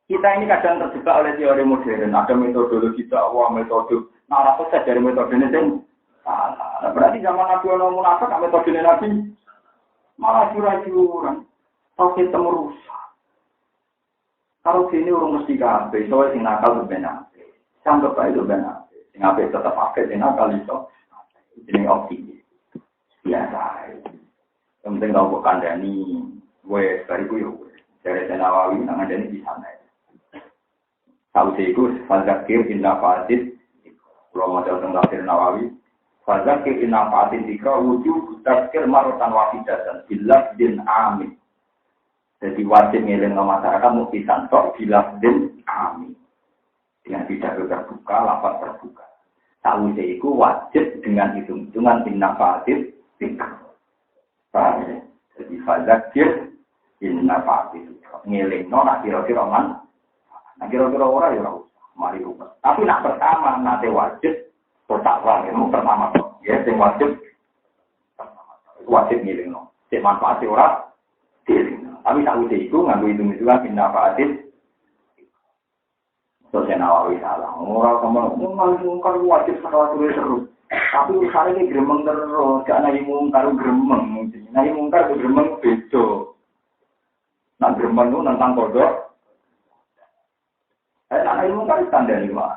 Kita ini kadang terjebak oleh teori modern, ada metodologi dakwah, metode narasi sukses dari metode ini salah. Berarti zaman Nabi ono munafik, metode Nabi malah curang-curang, tapi temu rusak. Kalau sini urung mesti kabeh, soalnya sing nakal benar. Sampai bae itu benar. Sing apik tetep akeh, sing nakal iso. Jenenge optimis. Biasa. Yang penting tau kok kandhani, wes bariku yo. Dari Nawawi nang ngandani di sana. Sausé iku fadzakir inna fasid kalau macam tentang tafsir Nawawi fadzakir inna fasid dika wujud tafsir marotan wahidatan billah din amin. Jadi wajib ngeling masyarakat mukisan tok billah din amin. Dengan tidak terbuka, lapat terbuka. Sausé iku wajib dengan hitung-hitungan inna fasid dika. Jadi fadzakir inna fasid ngeling nak kira-kira man. Nah kira-kira orang ya mari rumah. Tapi nak pertama nanti wajib bertakwa ilmu pertama ya sing wajib ngiling no. Sing manfaat ora diiling. Tapi sak udah itu nganggo hitung-hitungan manfaatin. Terus Nawawi salah. Ora sama mungkar wajib salah terus. Tapi usahane iki gremeng terus, gak nahi mungkar gremeng. Nahi mungkar gremeng beda. Nah gremeng itu tentang kodok. Anak ilmu kan standar lima.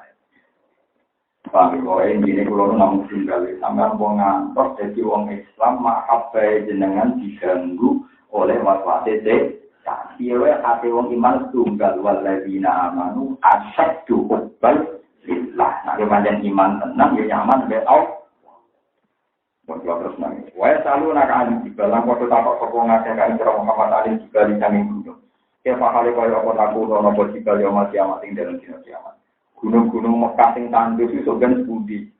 Paham ya, ini kalau namun tinggal, sampai wong ngantor jadi wong Islam mahabbai jenengan diganggu oleh waswase Iya, hati wong iman tunggal waladina amanu asyaddu hubbal lillah. Nah, kemudian iman tenang ya nyaman be Allah. Bonjour terus nangis. Wae selalu nak anu dibalang foto tapak sapa ngakeh kae karo Muhammad Ali dibali saking gunung. Ya pakale kaya apa taku ono apa dibali mati amat ing dalem dina kiamat. Gunung-gunung Mekah sing tandus iso ben pundi.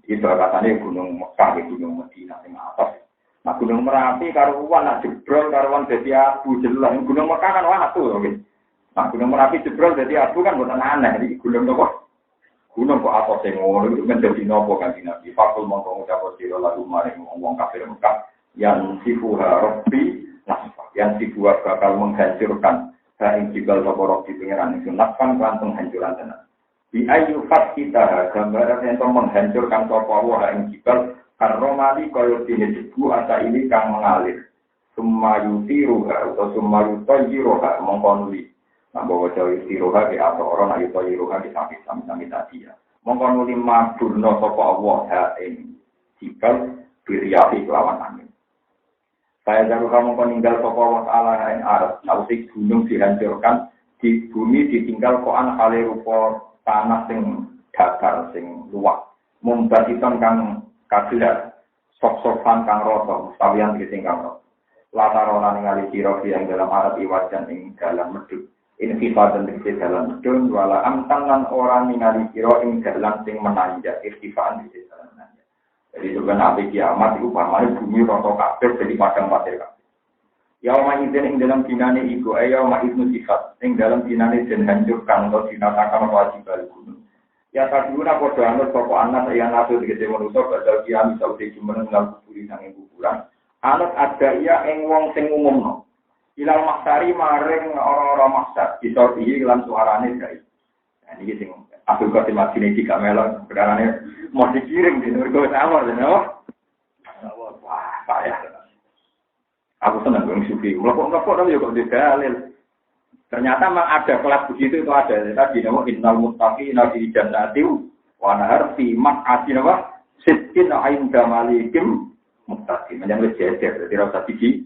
Iki bakatane gunung Mekah iki gunung Madinah sing atas. Nah gunung Merapi karuan nak jebrol karuan dadi abu jelas. Gunung Mekah kan watu lho nggih. Nah gunung Merapi jebrol dadi abu kan mboten aneh iki gunung kok. Gunung kok apa sing ngono iku men dadi napa kan Nabi. Fakul mongko ngucap sira lagu maring wong kafir Mekah yang sifuha rabbi nasfa. Yang sifuha bakal menghancurkan ing jibal sapa rabbi pengiran itu nasfan kan penghancuran tenan. Di ayu fat kita gambaran yang menghancurkan sapa wa ing jibal karomali kaya dene debu asa ini kang mengalir. Sumayutiruha atau sumayutayiruha mongkonuli. Nah bahwa jauh istiroha di atau orang ayu toyiruha di samping tadi ya. Mongkonuli madurno sapa Allah ing jibal biriyahi kelawan angin. Saya jago kamu meninggal sapa wa ta'ala ing arep sausik gunung dihancurkan di bumi ditinggal koan kale rupa tanah sing datar sing luas. Mumbatiton kang kagelar sok-sokan kang rasa, mustawian tegese kang rasa. Latar ora ningali sira yang dalam arep iwajan ing dalam medhun. Intifad dan tegese dalam medhun wala amtan lan ora ningali sira ing dalam sing menanjak irtifaan tegese dalam menanjak. Jadi juga nabi kiamat itu pamane bumi rata kabeh jadi padang pasir kabeh. Yauma idzin ing dalam dinane iku yauma ibnu sifat ing dalam dinane den hancurkan atau dinatakan wajib gunung. Ya kaduna padha anut sapa anak yang nabi tegese manusa badal kiamat saude jumeneng lan kuburi nang kuburan. Anut ada iya ing wong sing umumno. Ilal maksari maring ora-ora maksar bisa iki lan suarane gawe. Nah iki sing Abdul Qasim Madini iki gak melok perkarane mau dikirim di Nurgo Tawar lho. Wah, payah. Aku seneng wong sufi. Mlepok-mlepok tapi yo kok dalil. Ternyata memang ada kelas begitu itu ada. Tadi nama innal muttaqina fi jannatin wa nahar fi maq'adin wa sittin 'inda malikim muttaqin. Yang jejer jadi rasa biji.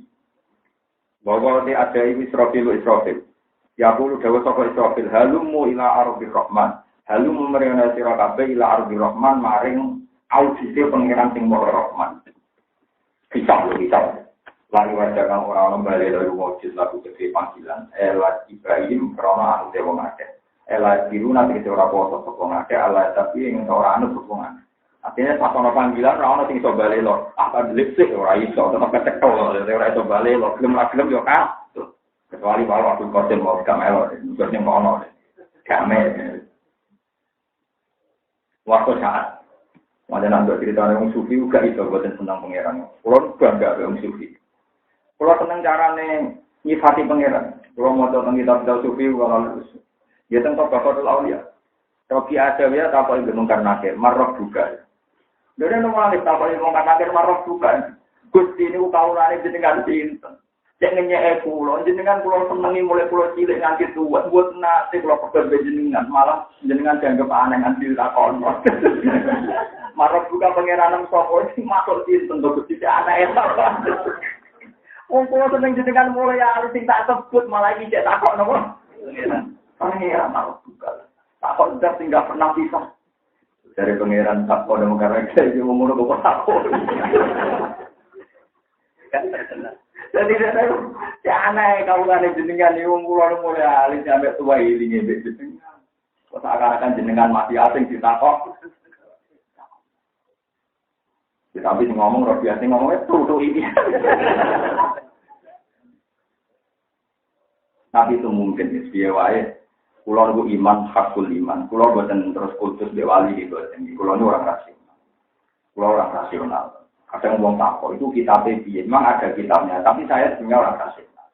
Bahwa ada Israfil. Ya qulu dawa sapa Israfil halumu ila ardir rahman. Halumu marina sira kabeh ila ardir rahman maring audite pangeran sing Maha Rahman. Bisa. Lari wajah kang ora bali lalu wujud lagu gede panggilan. Elat Ibrahim krana anu dewa ngake. Elat diruna tegese ora poso sapa ngake ala tapi ing ora anu sapa ngake. Artinya pas ana panggilan ora ono sing iso bali lho. Apa lipsik ora iso tetep ketekel ora iso bali lho. Gelem yo ka. Kecuali kalau aku kosen mau kamelo, bukannya mau ono. Kamel. Waktu saat macam nanti cerita orang sufi juga itu buatan senang pangeran. Kalau bangga orang sufi. Kalau senang carane nyifati pangeran. Kalau mau tentang kitab sufi kalau lulus. Dia tentang bapak aulia. Roki ada ya tak apa yang mungkar nakir, marok juga. Dari nomor lagi tak apa yang mungkar nakir, marok juga. Gusti ini kaulane jenengan sinten. Jangan nyek pulau, jenengan pulau senengi mulai pulau cilik nganti tua. Buat nasi pulau pekerja jenengan malah jenengan dianggap aneh nganti lakon. Marok juga pangeran sopor sing masuk sinten to Gusti anak esak. Wong pulau seneng jenengan mulai alis sing tak sebut malah iki cek takok napa. Pangeran marok juga. Takok ndak sing gak pernah pisah. Dari pangeran takok nang karek iki ngono kok takok. Jadi saya aneh kalau ada jenengan ini umur mulai alis sampai tua ini jenengan. Seakan-akan jenengan masih asing ditakok. Tapi ngomong Robi asing ngomongnya tuh ini. Tapi itu mungkin ya wae. Kulo niku iman hakul iman. Kulo boten terus kultus be wali gitu. Kulo ini orang rasional. Kulo orang rasional. Kadang ngomong takut itu kitabnya piye, memang ada kitabnya, tapi saya sebenarnya orang rasional.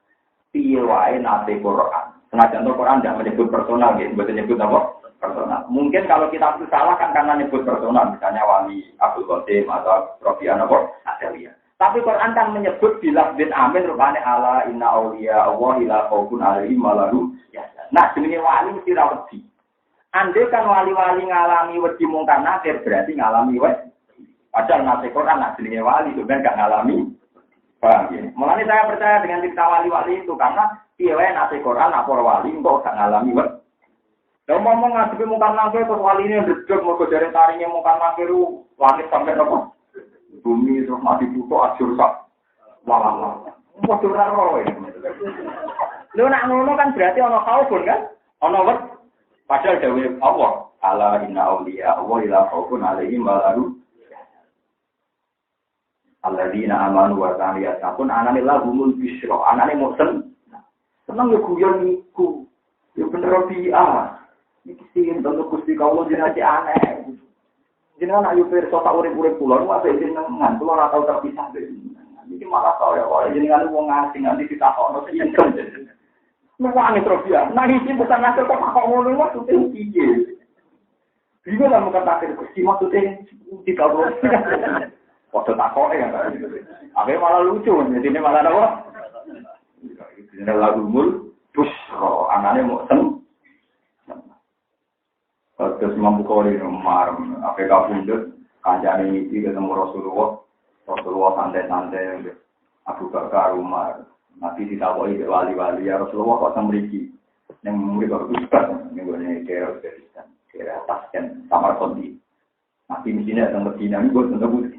Piye wae nate Quran. Senajan Quran tidak menyebut personal, gitu, bukan menyebut apa? Personal. Mungkin kalau kitab itu salah kan karena menyebut personal, misalnya wali Abdul Qasim atau Rofian apa? Adelia. Tapi Quran kan menyebut bilaf bin amin rupane ala inna auliya Allah ila qaufun alaihim walahu ya. Nah, jenenge wali mesti ra wedi. Andai kan wali-wali ngalami wedi mungkar nakir berarti ngalami wedi. Padahal nasi Quran nak jenenge wali itu kan gak ngalami. Paham ya? Mulane saya percaya dengan cerita wali-wali itu karena piye wae nasi Quran nak para wali kok gak ngalami wae. Lah ngomong ngadepi mungkar nakir terus waline ndredeg mergo jare taringe mungkar nakir langit sampai nopo? Bumi terus mati butuh ajur sak. Walah. Padha ora roe. Lho nak ngono kan berarti ana kaufun kan? Ana wet. Padahal dawuh Allah, ala inna auliya Allah ila khaufun alaihim wa lahum alladzina amanu wa kanu yattaqun anane lahumul bisyra anane muksen seneng yo guyon niku yo bener bi'a iki sing untuk Gusti kawula jenenge aneh jenengan ayo pirsa tak urip-urip kula apa jenengan kula ora tau terpisah iki malah kaya wae jenengan wong asing nanti ditakokno sing nuwane trofia nangis bukan ngasih kok ngono maksudnya piye iki lha mung kata Gusti maksudnya dikawula waktu takok ya kan. Akhirnya malah lucu, jadi malah apa? Ini lagu mul, busro, anaknya mau sen. Terus mampu kau di rumah, apa kabundut, kancane ini ketemu Rasulullah santai-santai, Abu Bakar rumah, nanti ditakoki ke wali-wali ya Rasulullah kok semriki, yang murid baru ustaz, yang gue kira atas kan samar kondi, nanti misalnya ada Medina ini gue tentu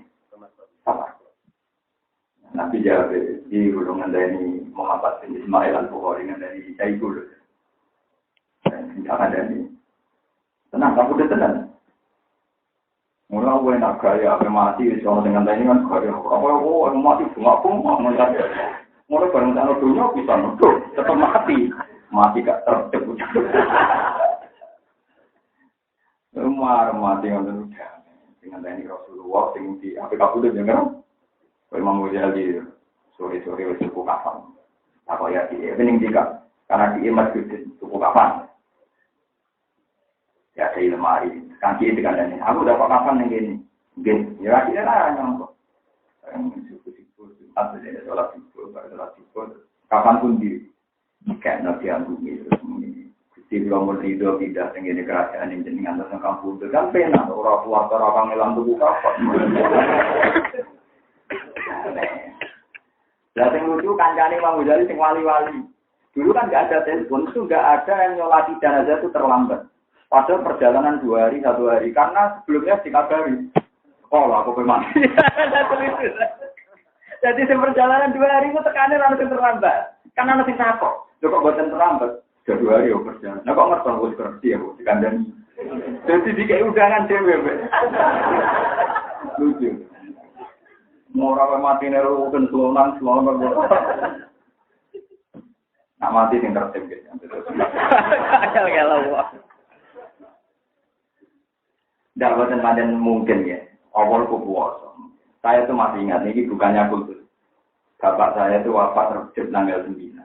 sama. Nabi jawab di golongan dari Muhammad bin Ismail al-Bukhari dari Saibul. Jangan dari tenang, kamu udah tenang. Mula gue nak gaya, apa mati, sama dengan ini kan gaya. Apa mati bunga pun mau melihat. Mula barang sana dunia bisa nuduh, tetap mati gak tercebut. Mati nggak udah. Dengan ini Rasulullah, dengan di apa kamu udah dengar? Imam Ghazali sore-sore wis tuku kafan. Apa ya iki bening tiga karena di masjid tuku kafan. Ya saya lemari, kaki itu kan ini. Aku dapat kafan yang gini. Gini, ya akhirnya lah nyampe. Suku-suku, atau jadi sholat suku, kapan pun di kayak nabi bumi terus ini. Di Blomor itu pindah tinggi kerajaan yang jenengan tentang kampung itu kan pena orang tua orang ngelam tuku kafan. Lah sing lucu kancane Imam Ghazali sing wali-wali. Dulu kan enggak ada telepon, itu enggak ada yang nyolati jenazah itu terlambat. Padahal perjalanan 2 hari, 1 hari karena sebelumnya dikabari. Sekolah aku mati. Jadi sing perjalanan 2 hari itu tekane ora sing terlambat. Karena ana sing takok. Lho kok boten terlambat? Sudah 2 hari yo perjalanan. Lah kok ngerti wis kerti aku dikandani. Jadi dikai undangan dhewe. Lucu. Mora mati nero kan sulonan. Nak mati sing tertib gitu. Kalau dapat dan mungkin ya. Awal puasa. Saya tuh masih ingat ini bukannya kultus. Bapak saya itu wafat terjun tanggal 9.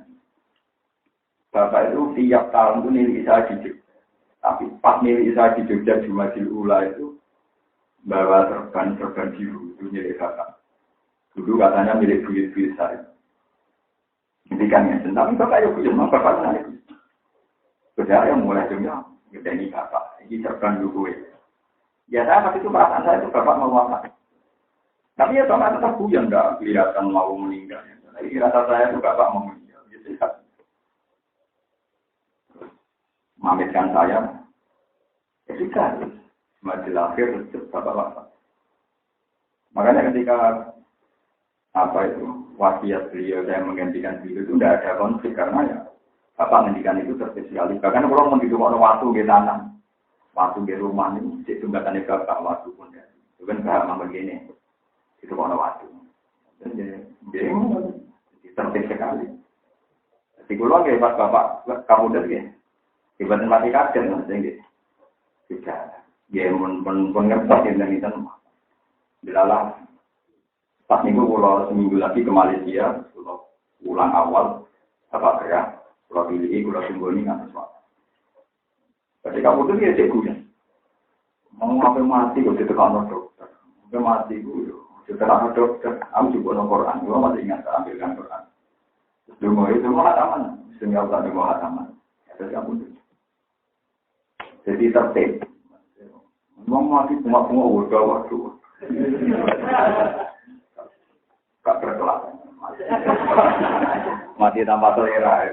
Bapak itu tiap tahun itu milik saya di Jogja. Tapi pas milik saya di Jogja Jumadil Ula itu bawa serban biru itu milik bapak. Dulu katanya milik buyut-buyut saya. Intikan ya, tapi bapak ya buyut, bapak saya. Saudara yang mulai jumlah, ngedeni bapak. Ini serban dulu. Ya saya waktu itu perasaan saya itu bapak mau wafat. Tapi ya bapak tetap buyut, enggak kelihatan mau meninggal. Jadi rasa saya itu bapak mau meninggal. Gitu ya. Mamitkan saya. Ya sudah. Majil akhir, bapak wafat. Makanya ketika wasiat beliau saya menggantikan beliau itu tidak ada konflik karena ya bapak menghentikan itu tertib sekali. Bahkan kalau mau hidup waktu di tanah, waktu di rumah ini, itu tunggakannya bapak waktu pun ya. Itu kan bahasa begini, itu waktu. Jadi tertib sekali. Jadi kalau nggak pas bapak kamu dari ibadah mati kaget maksudnya tidak. Dia pun ngerti dan itu dilalah. Pas minggu pulau seminggu lagi ke Malaysia, pulau ulang awal, apa ya, pulau pilih, pulau Simboni nggak sesuatu. Ketika kamu tuh dia cekunya, mau ngapain mati, gue ditekan dokter, gue mati gue, ditekan dokter, aku juga Quran, gue masih ingat ambilkan Quran. Dulu itu mau hataman, sehingga bukan mau hataman, jadi aku tuh, jadi tertib, mau mati bunga udah waktu. Gak berkelas. Mati tanpa selera.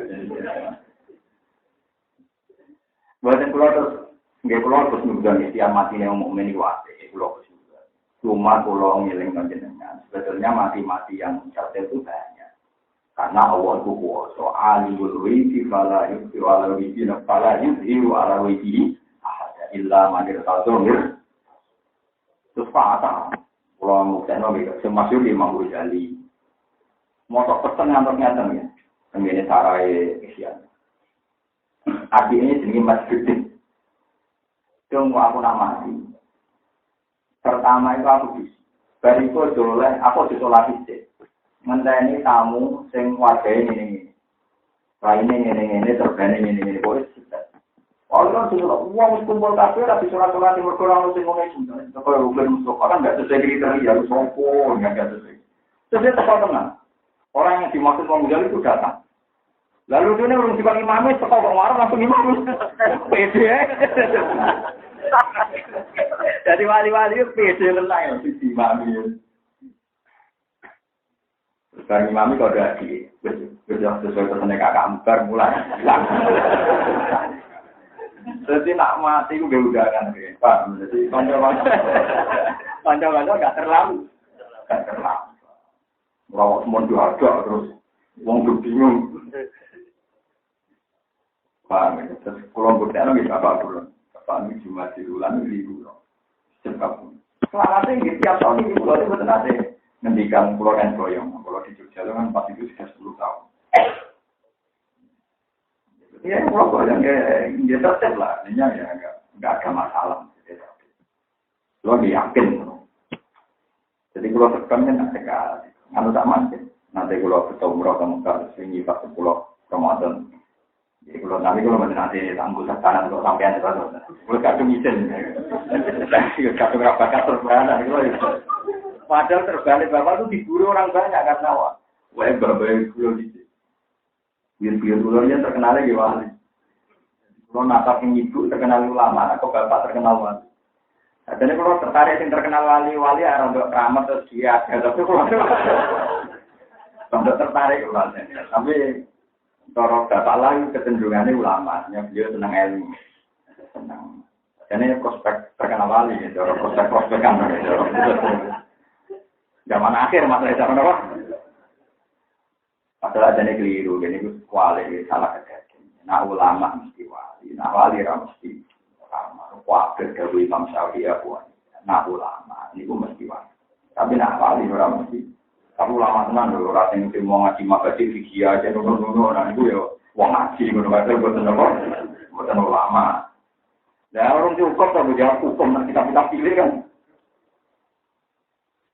Buatan pulau terus, nggak pulau terus nungguan istilah mati yang mukmin itu ada. Pulau juga. Cuma pulau ngiling dengan sebetulnya mati-mati yang cerdas itu banyak. Karena awal itu kuasa. Alimul wiki fala yuki wala wiki fala yuki wala wiki ada illa manir tazomir. Terus patah. Kalau mukena gitu, semasyur di Imam Ghazali. Motor pesen ngantor-ngantor ya. Ini sarai kesian. Artinya jenis masjid. Tunggu aku nak mati. Pertama itu aku bisa. Bariku doleh, aku disolati sih. Ngenteni tamu, sing warga ini. Lainnya ini, terbani ini. Boleh sih. Orang sudah uang kumpul kafe, tapi surat-surat yang berkurang sing ngomong itu. Kalau belum masuk, orang nggak sesuai kriteria, harus sopo, nggak sesuai. Terus dia tepat tengah. Orang yang dimaksud Imam Ghazali itu datang. Lalu dia belum dipanggil imamnya, tepat kemarin langsung imam. Pede. Jadi wali-wali itu pede tenang ya, si imamnya. Sekarang imamnya kalau ada di, sesuai pesannya kakak Ambar mulai. Jadi nak mati itu berudahan Pak. Jadi panjang-panjang nggak terlalu. Rawat semua ada terus wong bingung. Paham ya? Terus kalau berdana bisa apa dulu? Apa ini cuma diulang dulu? Cekap. Selama ini tiap tahun ini pulau itu betul ada ngendikan pulau dan boyong. Kalau di Jogja kan pasti itu sudah 10 tahun. Ya pulau boyong ya tetap lah, ini ya nggak ada masalah. Lo yakin? Jadi kalau tekannya nanti sekali, anu tak mungkin. Nanti kalau betul murah kamu harus tinggi pas 10 Ramadan. Jadi kalau nanti anggota tanah untuk sampean itu, kalau kadung izin, kadung rapakat terbalik, padahal terbalik bapak itu diburu orang banyak kan nawa. Wah bapak itu biar ulurnya terkenal lagi wali. Kalau nakal yang ibu terkenal ulama, atau bapak terkenal wali. Jadi kalau tertarik yang terkenal wali orang untuk keramat terus dia ada tapi kalau tertarik wali, tapi cara bapak lain kecenderungannya ulama, beliau senang ilmu, senang. Ini prospek terkenal wali, cara prospek-prospekan, zaman akhir masalah zaman apa? Masalah jadi keliru, jadi itu wali salah kejadian. Nah ulama mesti wali, nah wali mesti ulama. Wakil dari Imam Syafi'i aku, nah ulama, ini pun mesti wali. Tapi nah wali orang mesti. Tapi ulama tenan lho, ora sing mau ngaji makasih fikih aja ngono-ngono, nah iku ya wong ngaji ngono kae boten apa. Boten ulama. Lah orang cukup to jawab hukum nek kita pilih kan.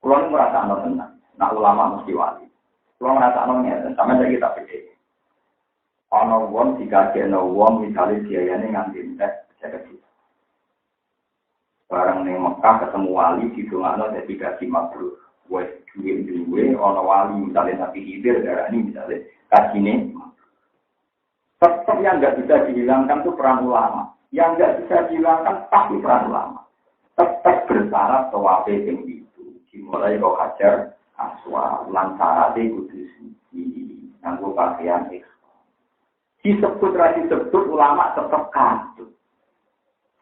Kulo merasa ana tenan, nah ulama mesti wali. Kulo merasa ana ngene, sampe nek kita pikir. Ana wong dikasihno wong misale biayane nganti entek 50 juta. Barang ning Mekah ketemu wali didongakno dadi gaji mabrur. Wes duwe ana wali misalnya Nabi Khidir darah ini misalnya kajine tetap yang nggak bisa dihilangkan itu peran ulama, yang nggak bisa dihilangkan pasti peran ulama, tetap bersyarat tawafe yang itu dimulai kau hajar aswa lantarate kudu suci nganggo pakaian disebut ulama tetap kandung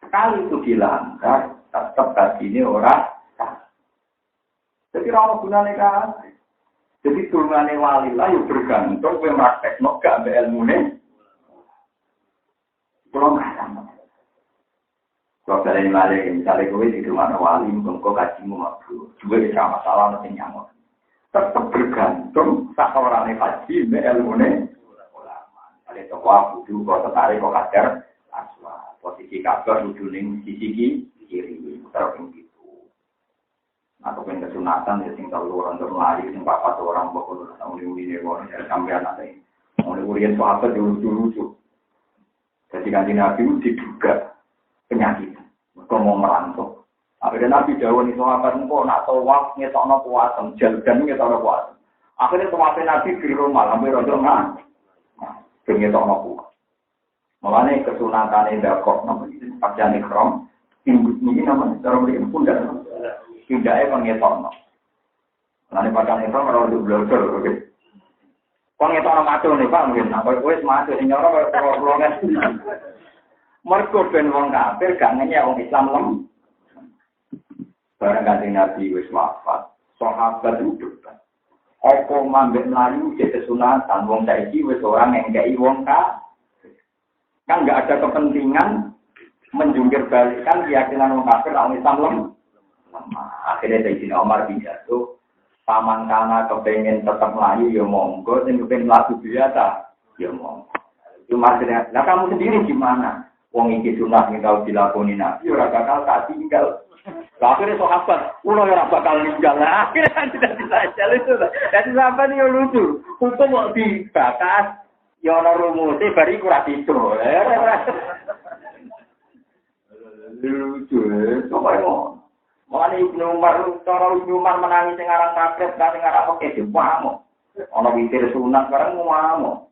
sekali itu dilanggar tetap kajine orang. Jadi orang gunanya kan, jadi turunannya wali lah yang bergantung gue praktek, gak ambil ilmu nih. Kalau nggak sama, kalau kalian balik, misalnya gue di rumah wali, mungkin kau kajimu mabrur, juga bisa masalah nanti nyamuk. Tetap bergantung sak orangnya kaji, ambil ilmu nih. Kalau itu kau butuh, kau tertarik, kau kajar, aswa, posisi kabar, ujungnya sisi kiri, terus atau pengen kesunatan ya tinggal orang terlari sing papat orang pokok uli-uli dewa sampean ate uli-uli sahabat lucu-lucu jadi kanjeng Nabi diduga penyakit mergo mau merantau akhirnya Nabi dawuh ni sahabat engko nak tawaf ngetokno puasa jalan ngetokno puasa akhirnya tawaf Nabi di rumah hampir rondo nang ngetokno puasa mulane kesunatane dakok napa pakaian ihram ini namanya cara beri pundak tidak pengetokno. Nanti pada itu kalau untuk belajar, oke. Pengetokno macam nih pak mungkin. Apa wes macam ini orang kalau kan. Mereka ben wong kafir gak nanya wong Islam lem. Barang kanjeng Nabi wes wafat, sahabat itu debat. Apa mambek melayu jadi sunatan wong saiki wes orang yang ngekei wong kafir. Kan nggak ada kepentingan menjungkir balikan keyakinan wong kafir orang Islam lem. Akhirnya Sayyidina Umar pidato, paman kana kepengen tetap melayu ya monggo, dan kepengen melayu biasa ya monggo. Cuma akhirnya, nah kamu sendiri gimana? Wong iki sunah yang tahu dilakoni Nabi, ora bakal tak tinggal. Akhirnya sahabat, ulo ora bakal tinggal. Akhirnya kan tidak bisa jalan itu. Jadi sahabat ini lucu, hukum mau dibatas, ya ana rumusnya bari kurang itu. Lucu, coba ngomong. Mulane Ibnu Umar, cara Ibnu Umar menangis sing aran takrib, sing aran oke dipamo. Ana witir sunat bareng ngomong.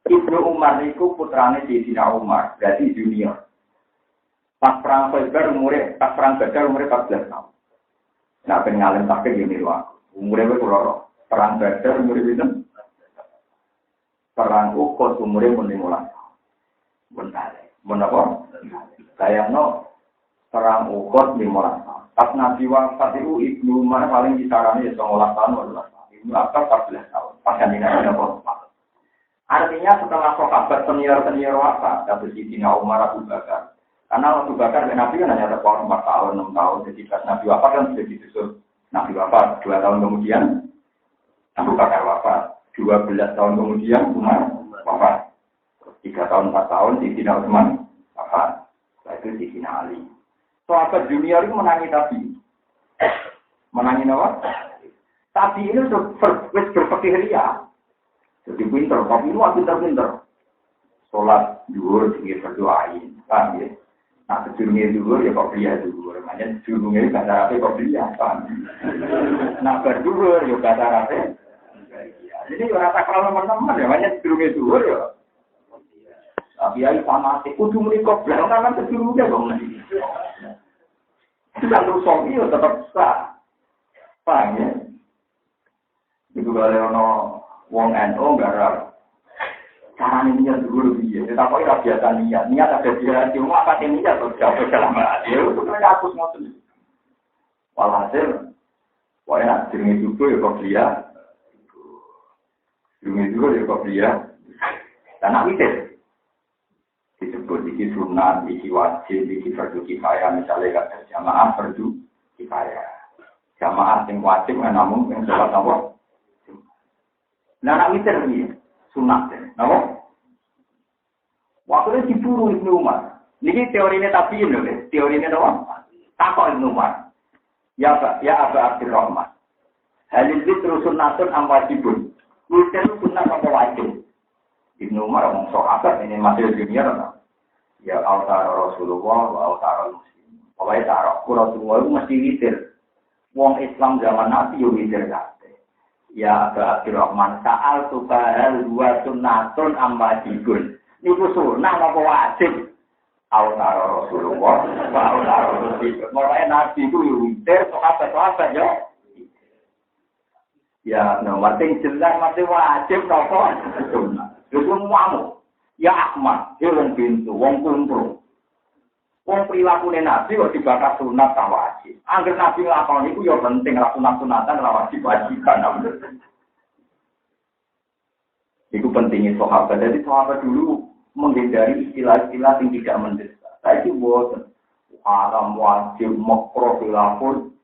Ibnu Umar niku putrane Sayyidina Umar, berarti junior. Pas perang Badar umure 14 tahun. Nah, ben ngalim takrib ngene wae. Umure wis ora. Perang Badar umure pinten? Perang Uhud umure 15 tahun. Bentar. Menapa? Sayangno perang Uhud 15 tahun. Pas Nabi wafat itu Ibnu Umar paling kisarannya 19 tahun, 12 tahun. Ibnu Abbas 14 tahun. Pas kan ini ada konflik. Artinya setelah sahabat senior wafat, kata Sidina Umar Abu Bakar. Karena Abu Bakar dan Nabi kan hanya terpaut 4 tahun, 6 tahun. Jadi pas Nabi wafat kan sudah disusul. Nabi wafat 2 tahun kemudian, Abu Bakar wafat. 12 tahun kemudian Umar wafat. 3 tahun 4 tahun Sidina Utsman wafat. Setelah itu Sidina Ali. Sahabat junior itu menangi Nabi. Menangi apa? Tapi ini berpikir ria. Jadi pinter, tapi ini pinter-pinter. Sholat zuhur tinggi berdoain. Paham ya? Nah, sejurungnya zuhur ya kok beliau zuhur. Makanya sejurungnya itu bahasa Arabnya kok beliau. Paham? Nah, berduhur ya bahasa Arabnya. Jadi rasa kalau teman-teman ya, makanya sejurungnya zuhur ya. Tapi ya fanatik, kudu menikah belakang kan sejurungnya dong. Tidak terus soal itu tetap sah. Paham ya? Itu kalau wong NU gara cara niat dulu dia. Tetapi ora biasa niat ada dia cuma apa niat terus dapat dalam hati. Itu kan aku ngoten. Walhasil wae jenenge juga ya kok dia. Jenenge juga ya kok dia. Dan nak mikir disebut iki sunat, iki wajib, iki fardu kifayah misalnya kata jamaah fardu kifayah. Jamaah sing wajib namun yang salat apa? Nah, nak mikir ni sunat deh, apa? Waktu itu diburu Ibnu Umar. Ini teorinya tabiin loh, teorinya apa? Takut Ibnu Umar. Ya Aba Abdurrahman. Halil itu sunatun amwajibun. Itu sunat apa wajib? Ibnu Umar ngomong sahabat ini masih junior kan? Ya Al-Tara Rasulullah wa Al-Tara Muslim. Pokoknya taruh Rasulullah itu mesti witir. Wong Islam zaman Nabi yo witir kan? Ya Aba Abdurrahman, sa'al tubahal wa sunnatun amwajibun. Niku sunnah apa wajib? Al-Tara Rasulullah wa Al-Tara Muslim. Mulai Nabi itu witir, sahabat-sahabat ya. Ya, nomor yang jelas masih wajib apa? Sunnah. Itu semuamu. Ya Ahmad, dia wong pintu, wong kumpul. Wong perilakunya Nabi kok dibakar sunat tak wajib. Angger Nabi ngelakon itu ya penting, sunat-sunatan wajib-wajiban. Itu pentingnya sahabat. Jadi sahabat dulu menghindari istilah-istilah yang tidak mendesak. Saya itu buat haram, wajib, makruh, khilafun.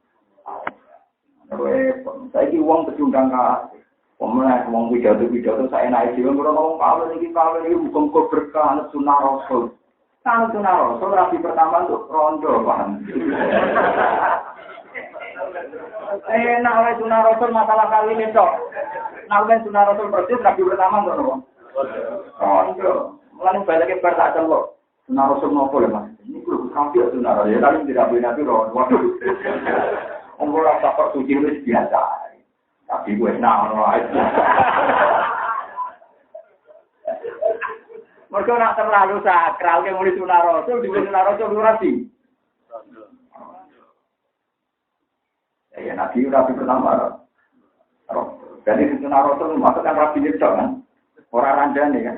Saya itu uang pecundang kasih. Wong pidato saya naik dhewe ora ngomong kawin iki muga-muga berkah sunah Rasul. Kan sunah Rasul rapi pertama untuk rondo, paham. Nah, oleh sunah Rasul masalah kawin itu. Nah, oleh sunah Rasul persis rapi pertama untuk apa? Rondo. Mulane balake bar tak celok. Sunah Rasul nopo lho, Mas? Ini kudu sampai sunah Rasul. Ya tapi tidak boleh nabi rondo. Waduh. Ora tak suci wis biasa. Tapi gue naon wae. Mergo nak terlalu sakral ke muni sunah Rasul, di sunah Rasul ora sih. Ya nabi rapi pertama. Jadi sunah Rasul maksudnya rapi itu kan. Ora randane kan.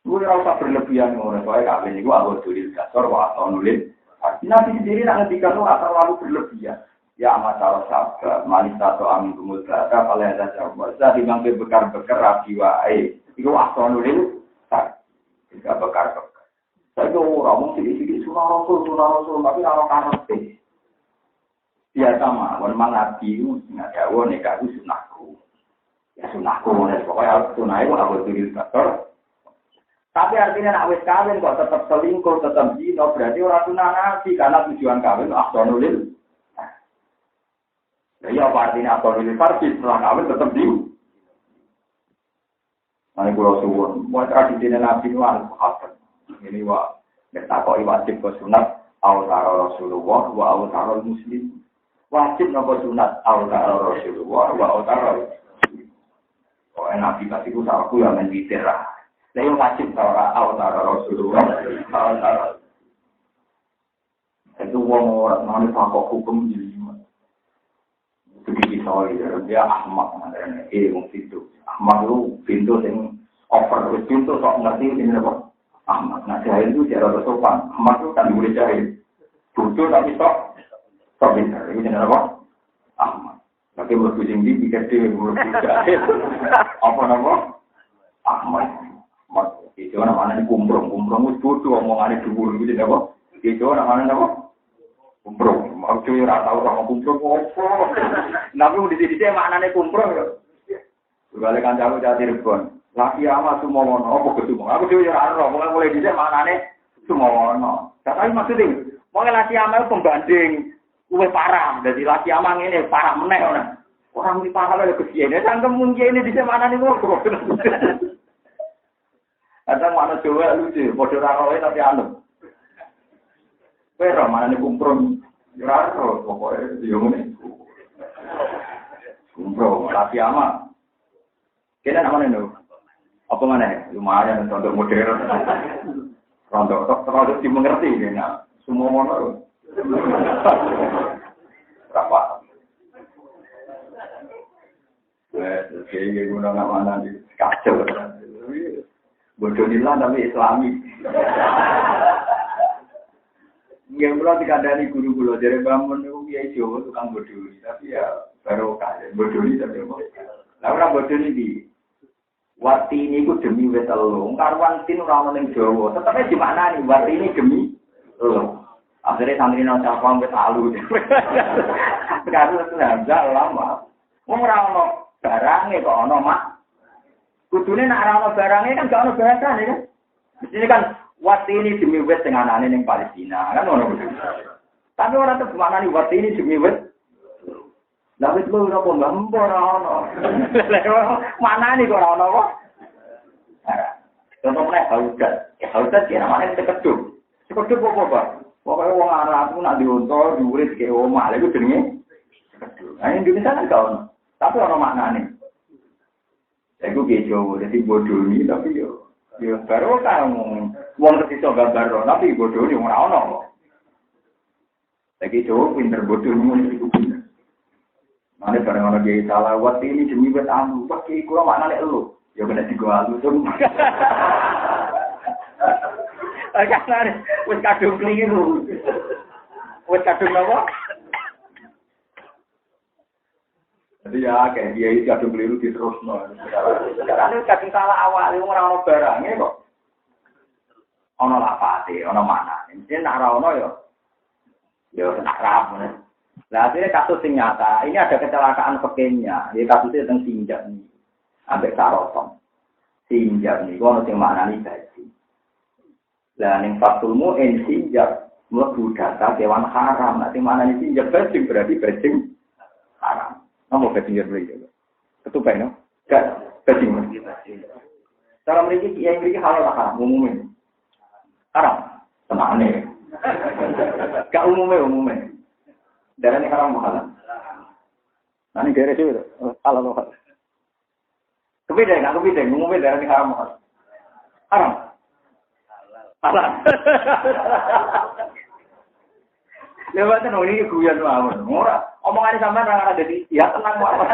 Gue ora usah berlebihan ngono, soalnya kabeh niku aku tulis dasar wa nulis. Nabi sendiri nak ngendikan ora terlalu berlebihan. Ya masalah sahabat, manis atau amin kumulka, kalau ada sahabat, saya dibantu bekar-bekar rapi wae. Itu asal nulis, tidak bekar-bekar. Saya itu orang sih sunah Rasul, tapi orang karate. Biasa mah, memang nabi itu nggak jauh nih, aku sunahku. Ya sunahku, pokoknya sunah itu aku tulis kantor. Tapi artinya nak wis kawin kok tetap selingkuh, tetap zina, berarti orang sunah nabi karena tujuan kawin asal nulis. Ya apa artinya apa ini farsi setelah kawin tetap diu. Nanti kalau suwun, mau tradisi Nabi itu harus apa? Ini wah, bertakoi wajib ke sunat Al-Tara Rasulullah wa Al-Tara Muslim. Wajib nopo sunat Al-Tara Rasulullah wa Al-Tara Muslim. Oh Nabi kasih ku salahku yang menwitir lah. Saya wajib Tara Al-Tara Rasulullah Al-Tara. Itu wong orang mana takut hukum jadi. Begitu soalnya dia Ahmad namanya, wong pintu. Ahmad itu pintu yang over, pintu sok ngerti ini apa? Ahmad. Nah, jahil itu dia rada sopan. Ahmad itu kan boleh jahil. Bodoh tapi sok pintar. Itu jenis apa? Ahmad. Tapi menurut kucing di pikir dia menurut jahil. Apa nama? Ahmad. Ahmad. Itu namanya kumprong. Kumprong itu bodoh. Omongannya dulu. Itu jenis apa? Itu namanya apa? Kumprong. Mau cuy rata orang kumprong. Tapi di sini maknanya kumprong. Balik kancaku jadi Cirebon. Laki ama sumowono, apa kesumo? Aku dhewe ora ora, mulai dhisik maknane sumowono. Tapi maksudnya, wong laki ama pembanding luwih parah. Dadi laki ama ngene parah meneh ora. Orang iki parah lho kesiene, sangkem mungkin dhisik maknane ngono. Ada makna Jawa lucu, padha ora roe tapi anu. Kowe ora maknane kumprung, ora ora pokoke yo ngene. Kumprung laki ama. Kena namanya no, apa mana? Lumayan untuk modern. Rontok dimengerti kena semua mono. Berapa? Kayak guna mana di kacau. Bodoh nilan tapi Islami. Yang belum dikandani guru-guru dari bangun itu ya Jawa tukang bodoh, tapi ya baru kayak bodoh tapi apa? Lah orang bodoh ini wati ini ku demi wet telung, karuan tin ora ono ning Jawa. Tetep di mana nih wati ini demi telung. Akhirnya santri nang Jepang wis alu. Sekarang itu hamzah lama. Wong ora ono barange kok ono mak. Kudune nek ora ono barange kan gak ono bahasane kan. Mestine kan wati ini demi wet sing anane ning Palestina kan ono. Tapi ora tetep maknane wati ini demi wet. Lah wis lho ora pembambor ana. Mana nih kok ora ana kok? Contohnya haudat. Haudat ki namane kekeduk. Kekeduk apa, Pak? Pokoke wong Arab ku nak diunta, diurit ke omah, lha iku jenenge kekeduk. Nah, Indonesia kan gak ono. Tapi ono maknane. Iku ki Jawa, dadi bodoni tapi yo baru kan wong iso gambar, tapi bodoni ora ono. Lagi Jawa pinter bodoni iku. Mana barang orang gay salah, waktu ini demi buat alu, pakai kurang mana nih lu? Ya benar sih gua alu tuh. Karena wes kadung keliru, wes kadung apa? Jadi ya kayak dia itu kadung keliru terus no. Sekarang ini kadung salah awal, orang barangnya kok. Ono lapate, ono mana? Ini nak rawon yo nak rawon. Nah, akhirnya kasus yang nyata, ini ada kecelakaan pekenya, ini kasusnya tentang sinjak nih, sampai sarotong. Sinjak nih, kalau yang mana nih gaji. Nah, yang faktulmu, sinjak, melebu data kewan haram, nanti mana nih sinjak bajing, berarti bajing haram. Apa bajing yang beli? Ketupai, no? Gak, bajing. Cara mereka, yang mereka halal haram, umumnya. Haram, tenang nih. Gak umumnya. Darah ini haram mahal. Nanti daerah itu halal mahal. Kepideng, ngomongin darah ini haram mahal. Haram. Halal. Lewatnya ini guyon mawon. Ora, omongan sampean ora ada di ya tenang mawon.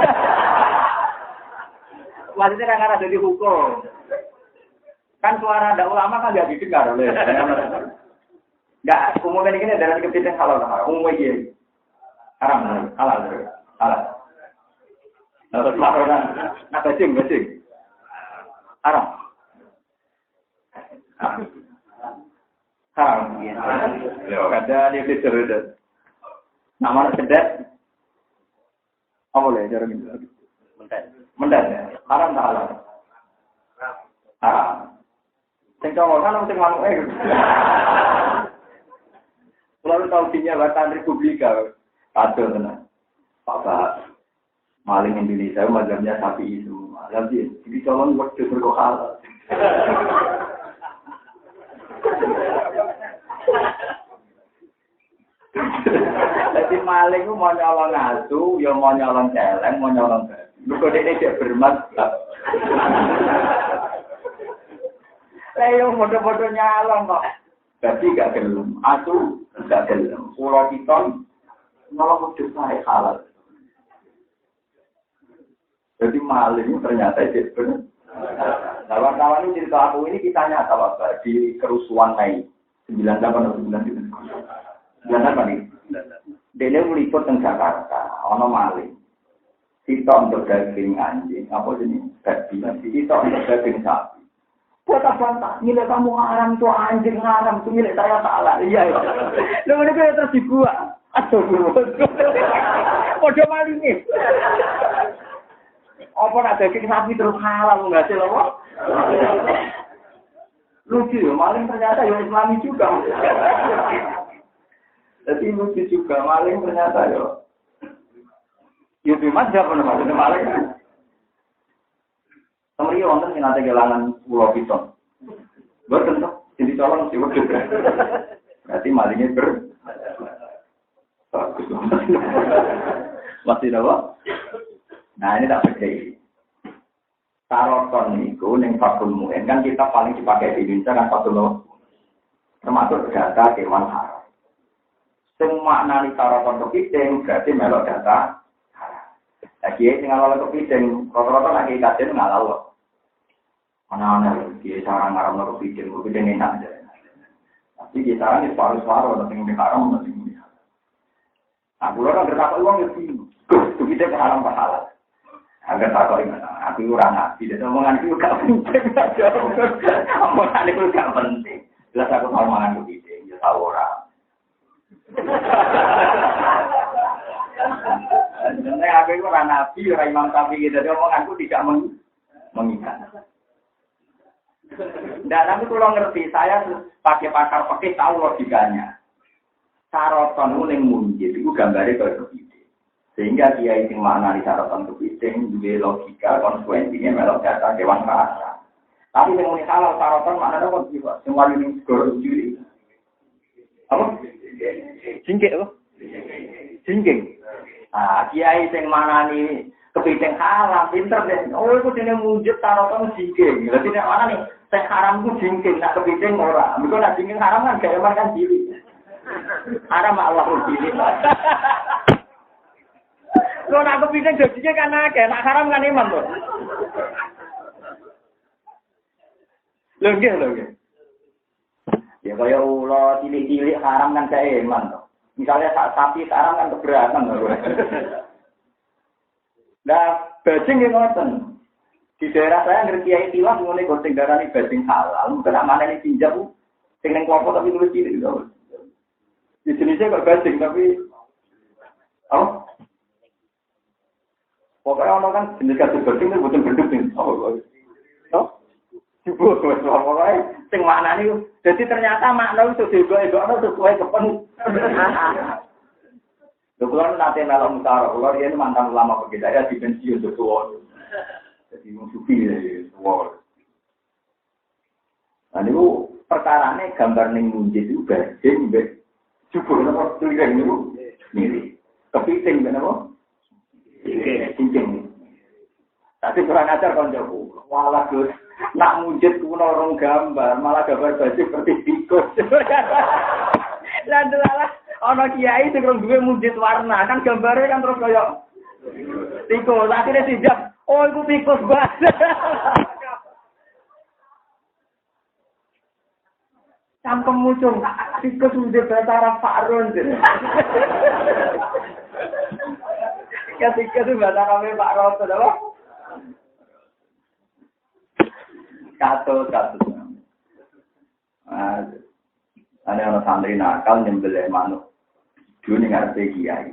Maksudnya ora ada di hukum. Kan suara ada ulama kan enggak didengar oleh. Enggak, umumnya ini darah kepideng halal mahal. Umumnya haram, halal. Terus orang nak bajing. Haram. Yo, kada ni fitur. Nama sedet. Apa le cara ni? Mendat. Haram tak halal? Haram. Sing kan sing manuk Lalu tahu dinya Batan Republika. Kado tenan. Bapak maling Indonesia mazhabnya sapi itu. Jadi calon waktu berkohal. Jadi maling itu mau nyolong asu, ya mau nyolong celeng, mau nyolong babi. Lu kok dia tidak bermazhab. Saya bodoh-bodoh nyolong kok. Babi gak gelem, asu gak gelem, pulau piton nyolong wedhus saya halal. Jadi maling ternyata itu benar. Nah, Wartawan ini cerita aku ini kisahnya apa di kerusuhan Mei 98 atau 98 ini. Dia meliput di Jakarta, ono maling. Sitok untuk daging anjing, apa jenis babi, sitok untuk daging sapi. Buat apa? Milik kamu haram itu anjing haram, itu milik saya salah. Iya. Lalu mereka terus dibuat. Aduh, podo malingnya. Apa nak daging sapi terus halal nggak sih lo? Lucu ya, maling ternyata ya Islami juga. Jadi lucu juga, maling ternyata ya. Ya bima siapa maksudnya maling? Kemarin wonten sing nate kelangan pulau piton. Boten toh, jadi colong sih wedhus. Berarti malingnya bagus. Masih apa? Nah ini tak percaya. Taroton itu ning Fathul Mu'in kan kita paling dipakai di Indonesia kan Fathul Mu'in. Termasuk data kewan haram. Semua nani taroton kepiting berarti melok data. Lagi sing awal kepiting, rata-rata lagi kajen ngalal. Mana-mana dia sarang ngaram kepiting enak aja. Tapi dia sarang itu paru-paru atau tinggi haram atau tinggi. Nah, kalau orang bertakwa uang itu, kepiting haram halal. Agar takwa ini, aku orang nabi, dia omongan itu gak penting. Omongan itu gak penting. Jelas aku tahu omongan kepiting, dia tahu orang. Sebenarnya aku itu orang nabi, orang imam Syafi'i, jadi omonganku tidak mengikat. Nah, tapi kalau ngerti, saya pakai pakar pakai tahu logikanya. Saroton uling munjid itu gambarnya kayak kepiting. Sehingga dia itu makna di saroton kepiting, juga logika konsekuensinya melok data kewan rasa. Tapi yang muni halal saroton maknanya apa sih, Pak? Semua ini segera juri. Apa? Jingkik apa? Jingkik. Ah, kiai sing manani kepiting halal pinter deh. Oh, iku dene mujud taroton jingking. Berarti nek mana nih? Sing haram ku jingking, nak kepiting ora. Mergo nak jingking haram kan gak eman kan cilik. Haram Allah cilik. Lho nak kepiting dadinya kan akeh, nak haram kan iman to. Lho nggih. Ya kaya ulo cilik-cilik haram kan gak iman to. Misalnya sapi sekarang kan keberatan. Nah, bajing yang ngoten. Di daerah saya ngerti kiai tilas mulai goseng darah ini bajing halal. Mungkin mana ini pinjam, sing neng kelompok tapi tulis cilik. Di jenisnya kok bajing tapi, oh, pokoknya orang kan jenis kasih bajing itu bukan berduk nih. Oh, jubur, pokoknya sing mana nih. Jadi ternyata makna itu juga sesuai kepen. Kalau nanti malam utara, kalau dia mantan ulama berbeda di pensiun sesuatu. Jadi musuhi sesuatu. Nah itu perkaranya gambar ning munjid itu bajing, jubur apa tulisan itu mirip. Kepiting apa? Cincin. Tapi kurang ajar koncoku. Walah Gus. Nak munjid kuno orang gambar, malah gambar baju seperti tikus. Lan dalah ana kiai sing duwe munjid warna, kan gambarnya kan terus kaya tikus. Akhirnya sijab, oh iku tikus banget. Cangkem muncul, tikus udah bahasa Arab Fa'run. Ketika itu bahasa kami Pak Roto, apa? Kata. Ada orang santri nakal nyembelih manuk. Dulu nih ngerti kiai.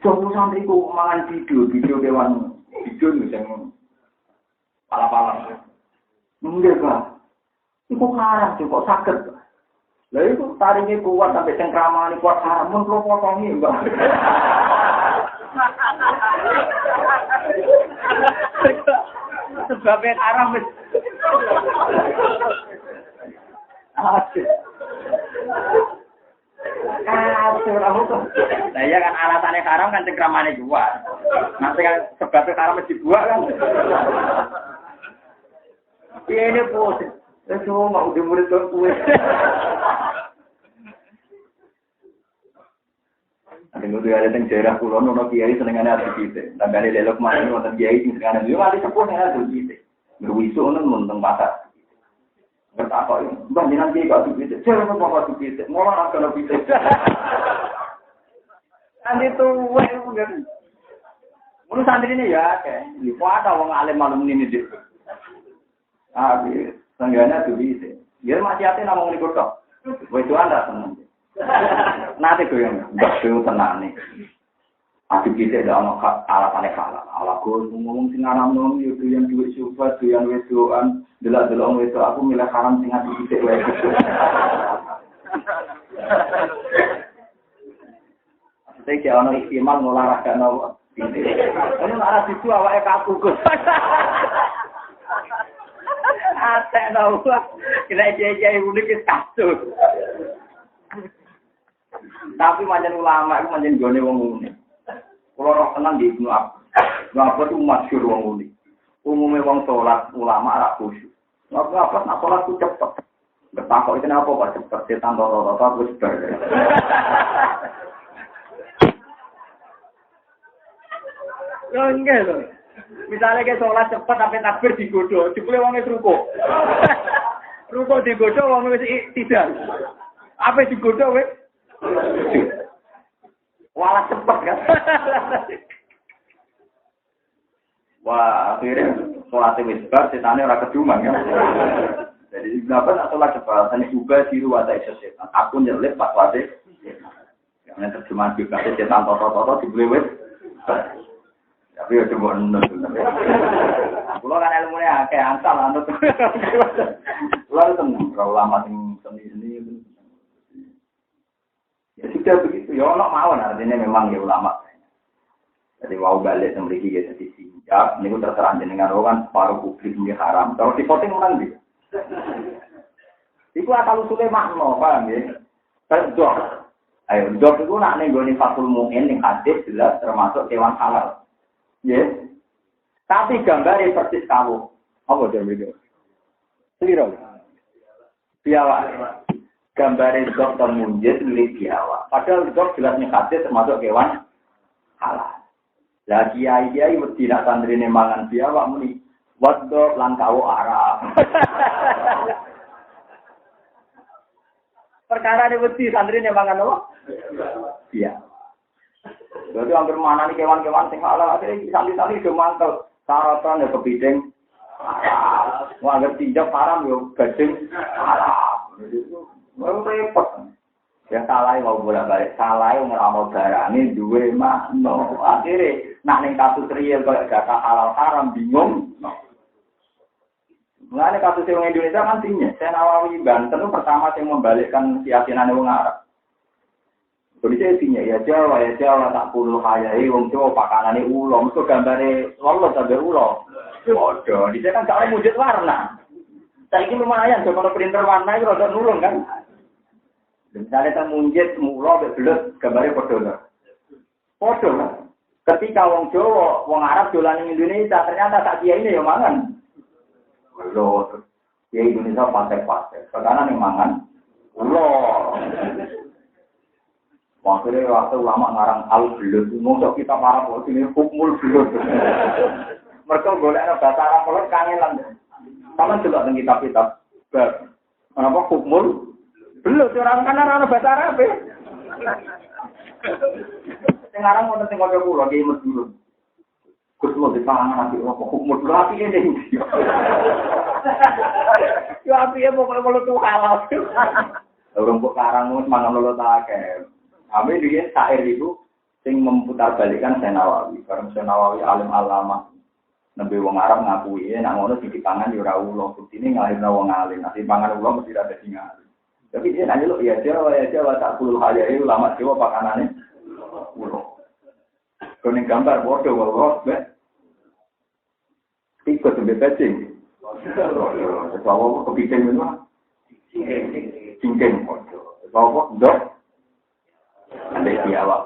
Coba santri ku mangan video kewan video yang pala-pala. Enggak Pak. Itu haram sih kok sakit. Lah itu taringnya kuat sampai cengkraman kuat haram mun kok potongi Mbak. Sebabnya haram wis. Nah iya kan alasannya haram kan cengkramannya kuat. Nanti kan sebabnya haram dibuat kan. Ini posisi. Itu mau dimurid ke kue. Ada nggak ada yang daerah Kulon, orang kiai senengannya ada gitu. Tanggane lelok mana orang kiai senengannya juga ada sepuh yang ada gitu. Ngeruisu ngono mun teng pasar. Bertakok, "Mbah jenengan iki kok dipicik?" "Jare apa kok dipicik? Mola ora kena picik." Andi tuwe mungkin. Mun santrine ya akeh. Iku ada wong alim malem ini dik. Ah, sanggana tuh bisa. Ya maksiate namung niku tok. Wis tuan ora seneng. Nate goyang, mbak tenang nih. Aku bisa ada alat-alat halal. Alaku ngomong sing aram nom yo yang duit syubhat, yang wedoan, delok-delok wedok aku milih haram sing ati sithik wae. Iki ana istimal ngolahraga nopo. Ono arah situ awake kaku Gus. Atek nopo. Kira jaya unik wis kasus. Tapi manjen ulama iku manjen gone wong ngene. Kulo roh tenan di Ibnu Abbas. Ibnu Abbas itu masyhur wong ngene. Umume wong salat ulama ora khusyuk. Ibnu Abbas nak salat ku cepet. Betakok iki napa kok cepet setan toto wis bar. Yo enggak lho. Misalnya ke sholat cepat sampai takbir digodoh, jebule wong wis ruko. Ruko digodoh wong wis tidak. Apa digodoh wis? Walah cepat kan. Wah, akhirnya sholat wis bar, setane ora keduman kan. Jadi kenapa nak sholat cepat? Tani ubah diru ada setan. Aku nyelip pas wate. Yang terjemahan juga setan toto dibule wis. Tapi ya coba nonton. Kulo kan ilmune akeh ansal anut. Kulo tenang, kalau lama seni. Ya sudah begitu. Ya ono mawon artinya memang ya ulama. Jadi mau balik memiliki ya jadi siap. Ini terserah jenengan kan separuh publik ini haram. Kalau di voting orang dia. Iku asal usulnya makna, paham ya? Dok. Ayo, dok itu nak nenggoni Fathul Mu'in yang hadis jelas termasuk hewan halal. Yes. Tapi gambarnya persis kamu. Apa dia video? Seliro. Biawak. Gambarnya dokter munjid milik biawak. Padahal dokter jelasnya hadis termasuk hewan halal. Lah kiai wedi nak santrine mangan biawak muni wadok lan kau Arab. Perkara ini wedi santrine mangan apa? Biawak. Jadi hampir mana nih kewan-kewan sing halal akhirnya sali-sali do mantel. Sarapan ya kepiting. Wah, anggap tinjak haram yo gading haram. Mau repot. Ya salah mau bolak-balik, salah ngeramal barane duwe makna. Akhirnya nak ning kasus real kok data halal haram bingung. Mulane kasus wong Indonesia kan tinggi. Saya Nawawi Banten itu pertama yang membalikkan keyakinane wong Arab. Polisi pinya ya Jawa tak puluh hayai wong Jawa pakanane ulo, mesti gambare lolos sampe ulo. Waduh, dise kan gak mujud warna. Saiki lumayan kalau printer warna itu rada nulung kan. Misalnya teng munjit ulo mek belet gambare padha. Padha kan. Ketika wong Jawa, wong Arab dolan ning Indonesia ternyata tak kiai ini ya mangan. Lho, kiai Indonesia pasek-pasek. Karena ning mangan ulo. Waktu ulama ngarang al-belut, mungkin kita para polisi ini hukmul belut. Mereka golek bahasa Arab kalau kangenan. Sama juga dengan kitab-kitab. Kenapa hukmul belut? Orang kan ada bahasa Arab. Sekarang mau tentang kau pulau di Medul. Kusmo di pangan nanti hukmul belut api ini. Ya api ya pokoknya tuh halal. Orang kok karang mangan lolo tak kami dia syair itu sing memutar balikan Nawawi. Karena Nawawi alim alama. Nabi wong Arab ngakui nak ngono sing dipangan yo ora ulo. Bukti ini ngalirna wong alim. Nanti pangan ulo mesti ada sing alim. Tapi dia nanya lo ya Jawa tak puluh hayai ulama Jawa pakanane ulo. Koning gambar bodoh wae. Ikut sampai pecing. Sesuatu kepiting itu mah. Cingking bodoh. Sesuatu dok. Ada biawak.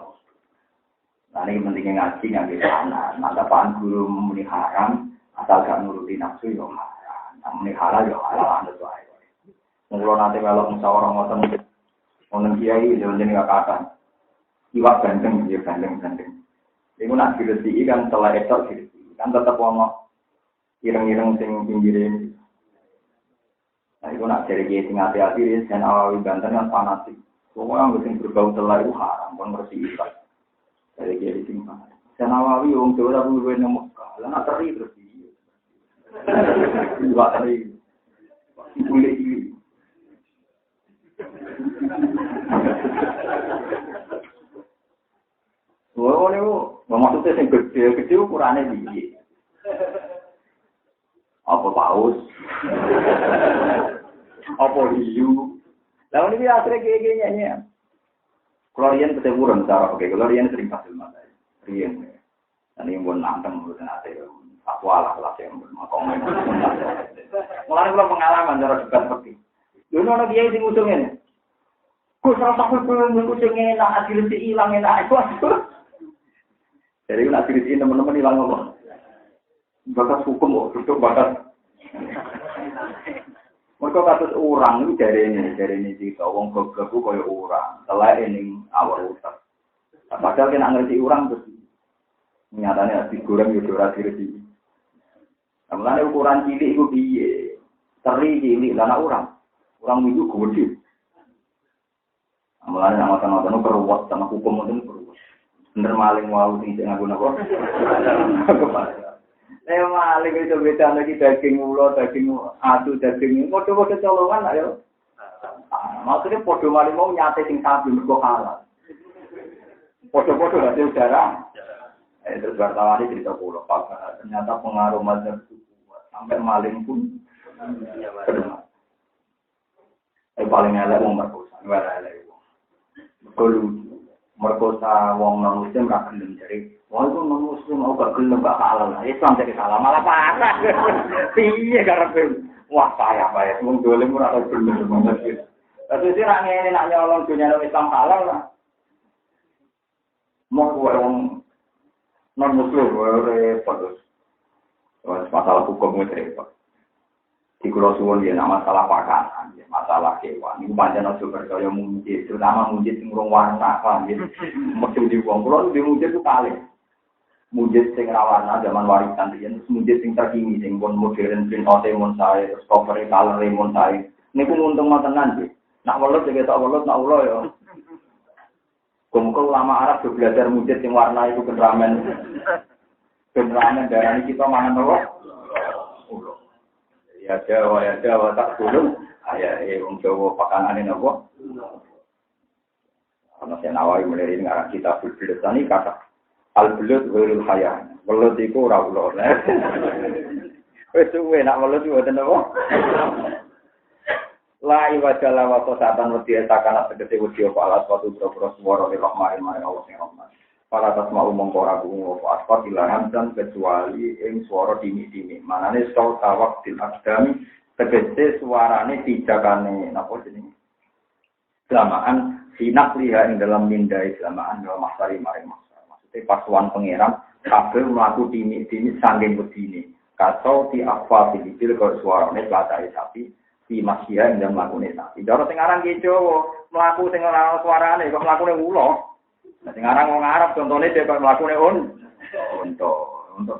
Nah ini pentingnya ngaji ngambil tanah. Maka pan guru muni haram, asal gak nuruti nafsu yo haram. Muni halal yo halal anda tuh ayo. Mungkin nanti kalau musyawarah ngoten kiai jangan jadi kakak. Iwak gandeng dia gandeng. Iku nak direti kan setelah esok direti kan tetap ono ireng-ireng sing pinggire. Nah, itu nak dari kiai sing hati-hati dan awawi Banten kan fanatik. Pokoknya nggak sing berbau telai itu haram, kan bersih ikat. Dari kiai sing fanatik. Dan awawi orang Jawa tapi gue nemu kalah, nak teri terus dia. Dua teri, boleh ini. Oh, ini maksudnya sing gede ukurannya dia. Apa paus? Apa hiu? Lalu ini akhirnya kayak nyanyi. Klorian ketemuran cara pakai klorian sering hasil mata. Rian. Dan ini pun nanteng menurut nanti. Aku alah yang bermakom. Mulai kalau pengalaman cara dekat seperti. Dulu orang dia yang ngusungin. Gue serasa gue ngusungin enak hasil si hilang enak itu. Jadi hasil si teman-teman hilang apa? Batas hukum kok, untuk batas. Mereka kasus orang itu dari ini juga, wong goblok itu kaya orang, telah ini awal utak. Padahal kita ngerti orang terus, nyatanya digoreng ya dora diri. Kemudian ukuran cilik itu biye, teri cilik lana orang itu gede. Kemudian sama-sama itu keruwet, sama hukum itu keruwet. Bener maling wau tidak ngaku-ngaku. Maling itu beda lagi daging ulo, daging adu, daging podo-podo colongan ayo. Maksudnya podo maling mau nyate sing sapi mergo halal. Podo-podo hasil darah. Terus wartawan ini cerita pulau Pak, ternyata pengaruh mazhab itu kuat sampai maling pun. Paling elek wong merkosa, ora elek wong. Merkosa wong non muslim ra gelem jare. Wah itu non muslim mau gak gelem gak halal. Islam jadi salah malah parah. Piye karepe? Wah payah wong dolim ora tau gelem banget. Terus iki ra ngene nak nyolong dunia Islam halal lah. Mau wong non muslim repot. Masalah hukum itu repot. Di Pulau Suwon dia nama masalah pakanan, masalah kewan. Ini panjang aja percaya mujid, terutama mujid yang urung warna kan. Mesti di Pulau Pulau di mujid itu kali. Mujid sing warna zaman warisan dia, terus mujid sing terkini, sing pun modern, print out mon saya, terus cover color mon saya. Ini pun untung tenan sih. Nak welut juga tak welut, nak ulo ya. Kumpul ulama Arab juga belajar mujid sing warna itu generamen. Generamen darah ini kita mangan apa? Ya Jawa tak dulu. Wong Jawa pakanane napa? Ana sing nawari mulai ngarang kita belut tani kata al-belut ghairul haya. Belut iku ora ulo. Wis suwe nak belut mboten napa? La iwajala wa qasatan wa tiasakana tegese wedi apa alas watu boro-boro swara rahmatin mare Allah sing rahmat. Para tasma umum ora bungo apa asfat ilahan dan kecuali ing swara dini-dini. Manane saut tawak din akdami tegese suarane pijakane napa jenenge? Selamaan sinak liha ing dalam mindai selamaan dalam mahsari maring mahsar. Maksudnya pasuan pangeran kabeh mlaku dini-dini saking wedine. Kacau ti akwa fitil karo suarane platare sapi di masya ing dalam lakune sapi. Doro sing aran ki Jawa mlaku sing ora suarane kok mlakune ulo. Nah, sekarang orang Arab contohnya dia kalau melakukan untuk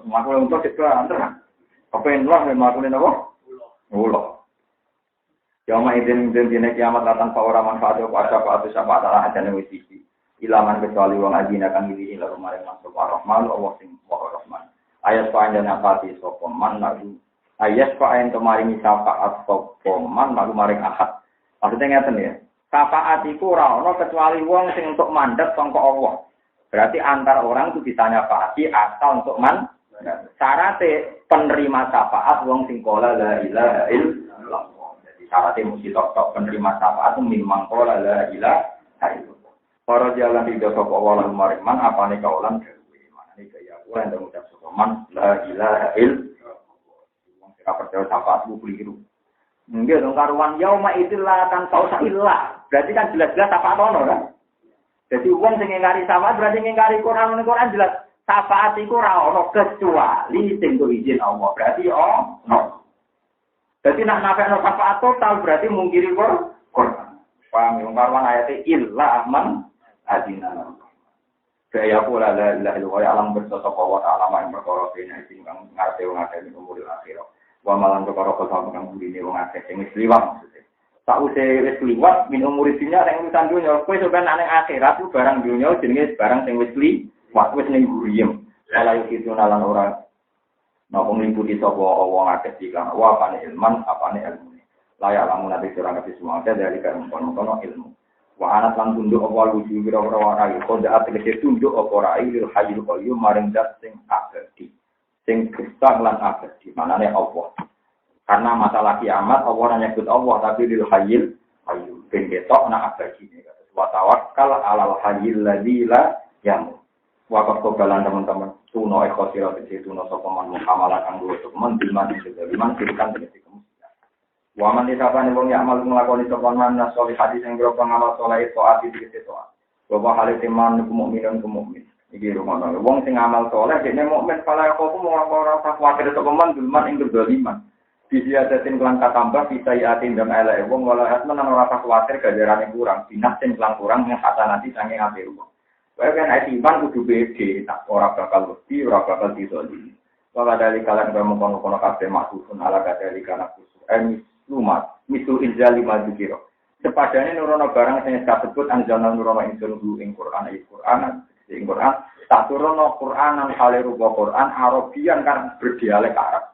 melakukan untuk itu antara apa yang telah melakukan apa? Ulo. Jamaah izin kiamat datang para manfaat apa siapa adalah aja nih wisi. Ilaman kecuali uang ajina kan ini lalu mari masuk ar-Rahman Allah sing ar-Rahman. Ayat panjang apa sih sokoman lalu ayat panjang kemarin syafaat sokoman lalu mari ahad. Maksudnya ngeten ya. Syafaat iku ora ana kecuali wong sing untuk mandat sangka Allah. Berarti antar orang itu bisa nyafaati asal untuk syaratnya penerima syafaat wong sing qala la ilaha illallah. Jadi syaratnya mesti tok penerima syafaat memang qala la ilaha illallah. Para jalan di dosa Allah maring man apane kaulan dewe. Manane kaya ora ndang ucap sokoman la ilaha illallah. Wong sing percaya syafaat ku keliru. Nggih dong karuan yauma idzillah kan sausa illah. Berarti kan jelas-jelas syafaat ono kan. Jadi wong sing ngingkari syafaat berarti ngingkari Quran jelas syafaat iku ora ono kecuali sing izin Allah. Berarti ono. Jadi nak nafekno syafaat total berarti mungkiri Quran. Paham wong karuan ayate illa man adina. Kaya pula la ilaha illallah alam bersosok wa ta'ala yang berkorok bina sing kang ngarepe wong akeh ing umur akhir. Wa malan perkara kok kang burine wong akeh sing wis liwat maksudnya. Sakwise wis liwat min umur dunya sing urusan dunya, kowe sampeyan nek akhirat ku barang dunya jenenge barang sing wis liwat wis ning guriem. Ala iki tunalan ora napa ngliputi sapa wong akeh dikang wa apane ilman apane ilmu. Layak lamun ati sira kabeh semua dari kan kono ilmu. Wa anat lan tunduk apa wujud kira-kira warai kondak tegese tunduk apa rai lil hayyul qayyum maring zat sing abadi sing gesang lan abadi manane Allah karena masalah kiamat Allah ora nyebut Allah tapi lil hayyul qayyum ben ketok nak abadi wa tawakkal alal hayyil ladzi la yamut wa kobalan teman-teman tuno ekosira tegese tuno sapa man muamalah kang untuk mendiman kan tegese Waman disapane wong ya amal nglakoni sapa man nasoli hadis sing boro pengamal saleh taat iki taat. Bapak hale teman mukmin mukmin. Iki rumono. Wong sing amal saleh dene mukmin kala aku mau ora usah kuwatir sapa man dulman ing doliman. Disiadatin kelan katambah pisaiatin dan elek wong wala asman ora usah kuwatir gajarane kurang. Binasin kelan kurang yang kata nanti sange ape wong. Wae kan iman kudu beda tak ora bakal wedi ora bakal dizalimi. Wala dari kalan kono kabeh maksudun ala kadali kana khusus. Lumat, misul injali maju kiro. Sepadane nurono barang sing disebut anjana nurono insun ing Quran ing Quran. Tak turono Quranan kale rupa Quran Arabian kan berdialek Arab.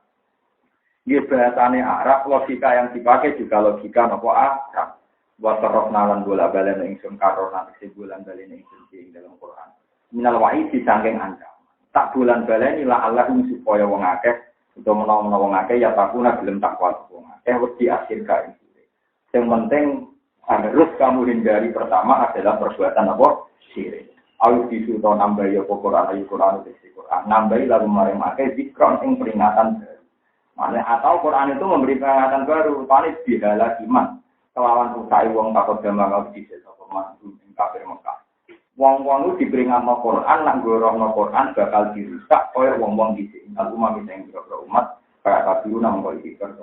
Nggih bahasane Arab, logika yang dipakai juga logika napa Arab. Wa tarofnalan bola balen ingsun karona sing bulan balen ingsun ing dalam Quran. Minal wa'i disangking anda. Tak bulan baleni la Allah supaya wong akeh untuk menawa wong akeh ya takuna gelem takwa wong akeh wedi akhir kae. Yang penting harus kamu hindari pertama adalah perbuatan apa? Syirik. Ayo disuruh nambah ya Quran ayo Quran itu Quran. Nambah lalu maring akeh zikron ing peringatan baru. Mane atau Quran itu memberi peringatan baru, paling bihala iman. Kelawan usai wong takut gampang di desa apa mantu ing kafir Mekah. Wong-wong itu diperingatno Quran, nak gorohno Quran bakal dirusak koyo wong-wong dhisik. Aku mami sing umat, kaya kabeh nang kok iki kersa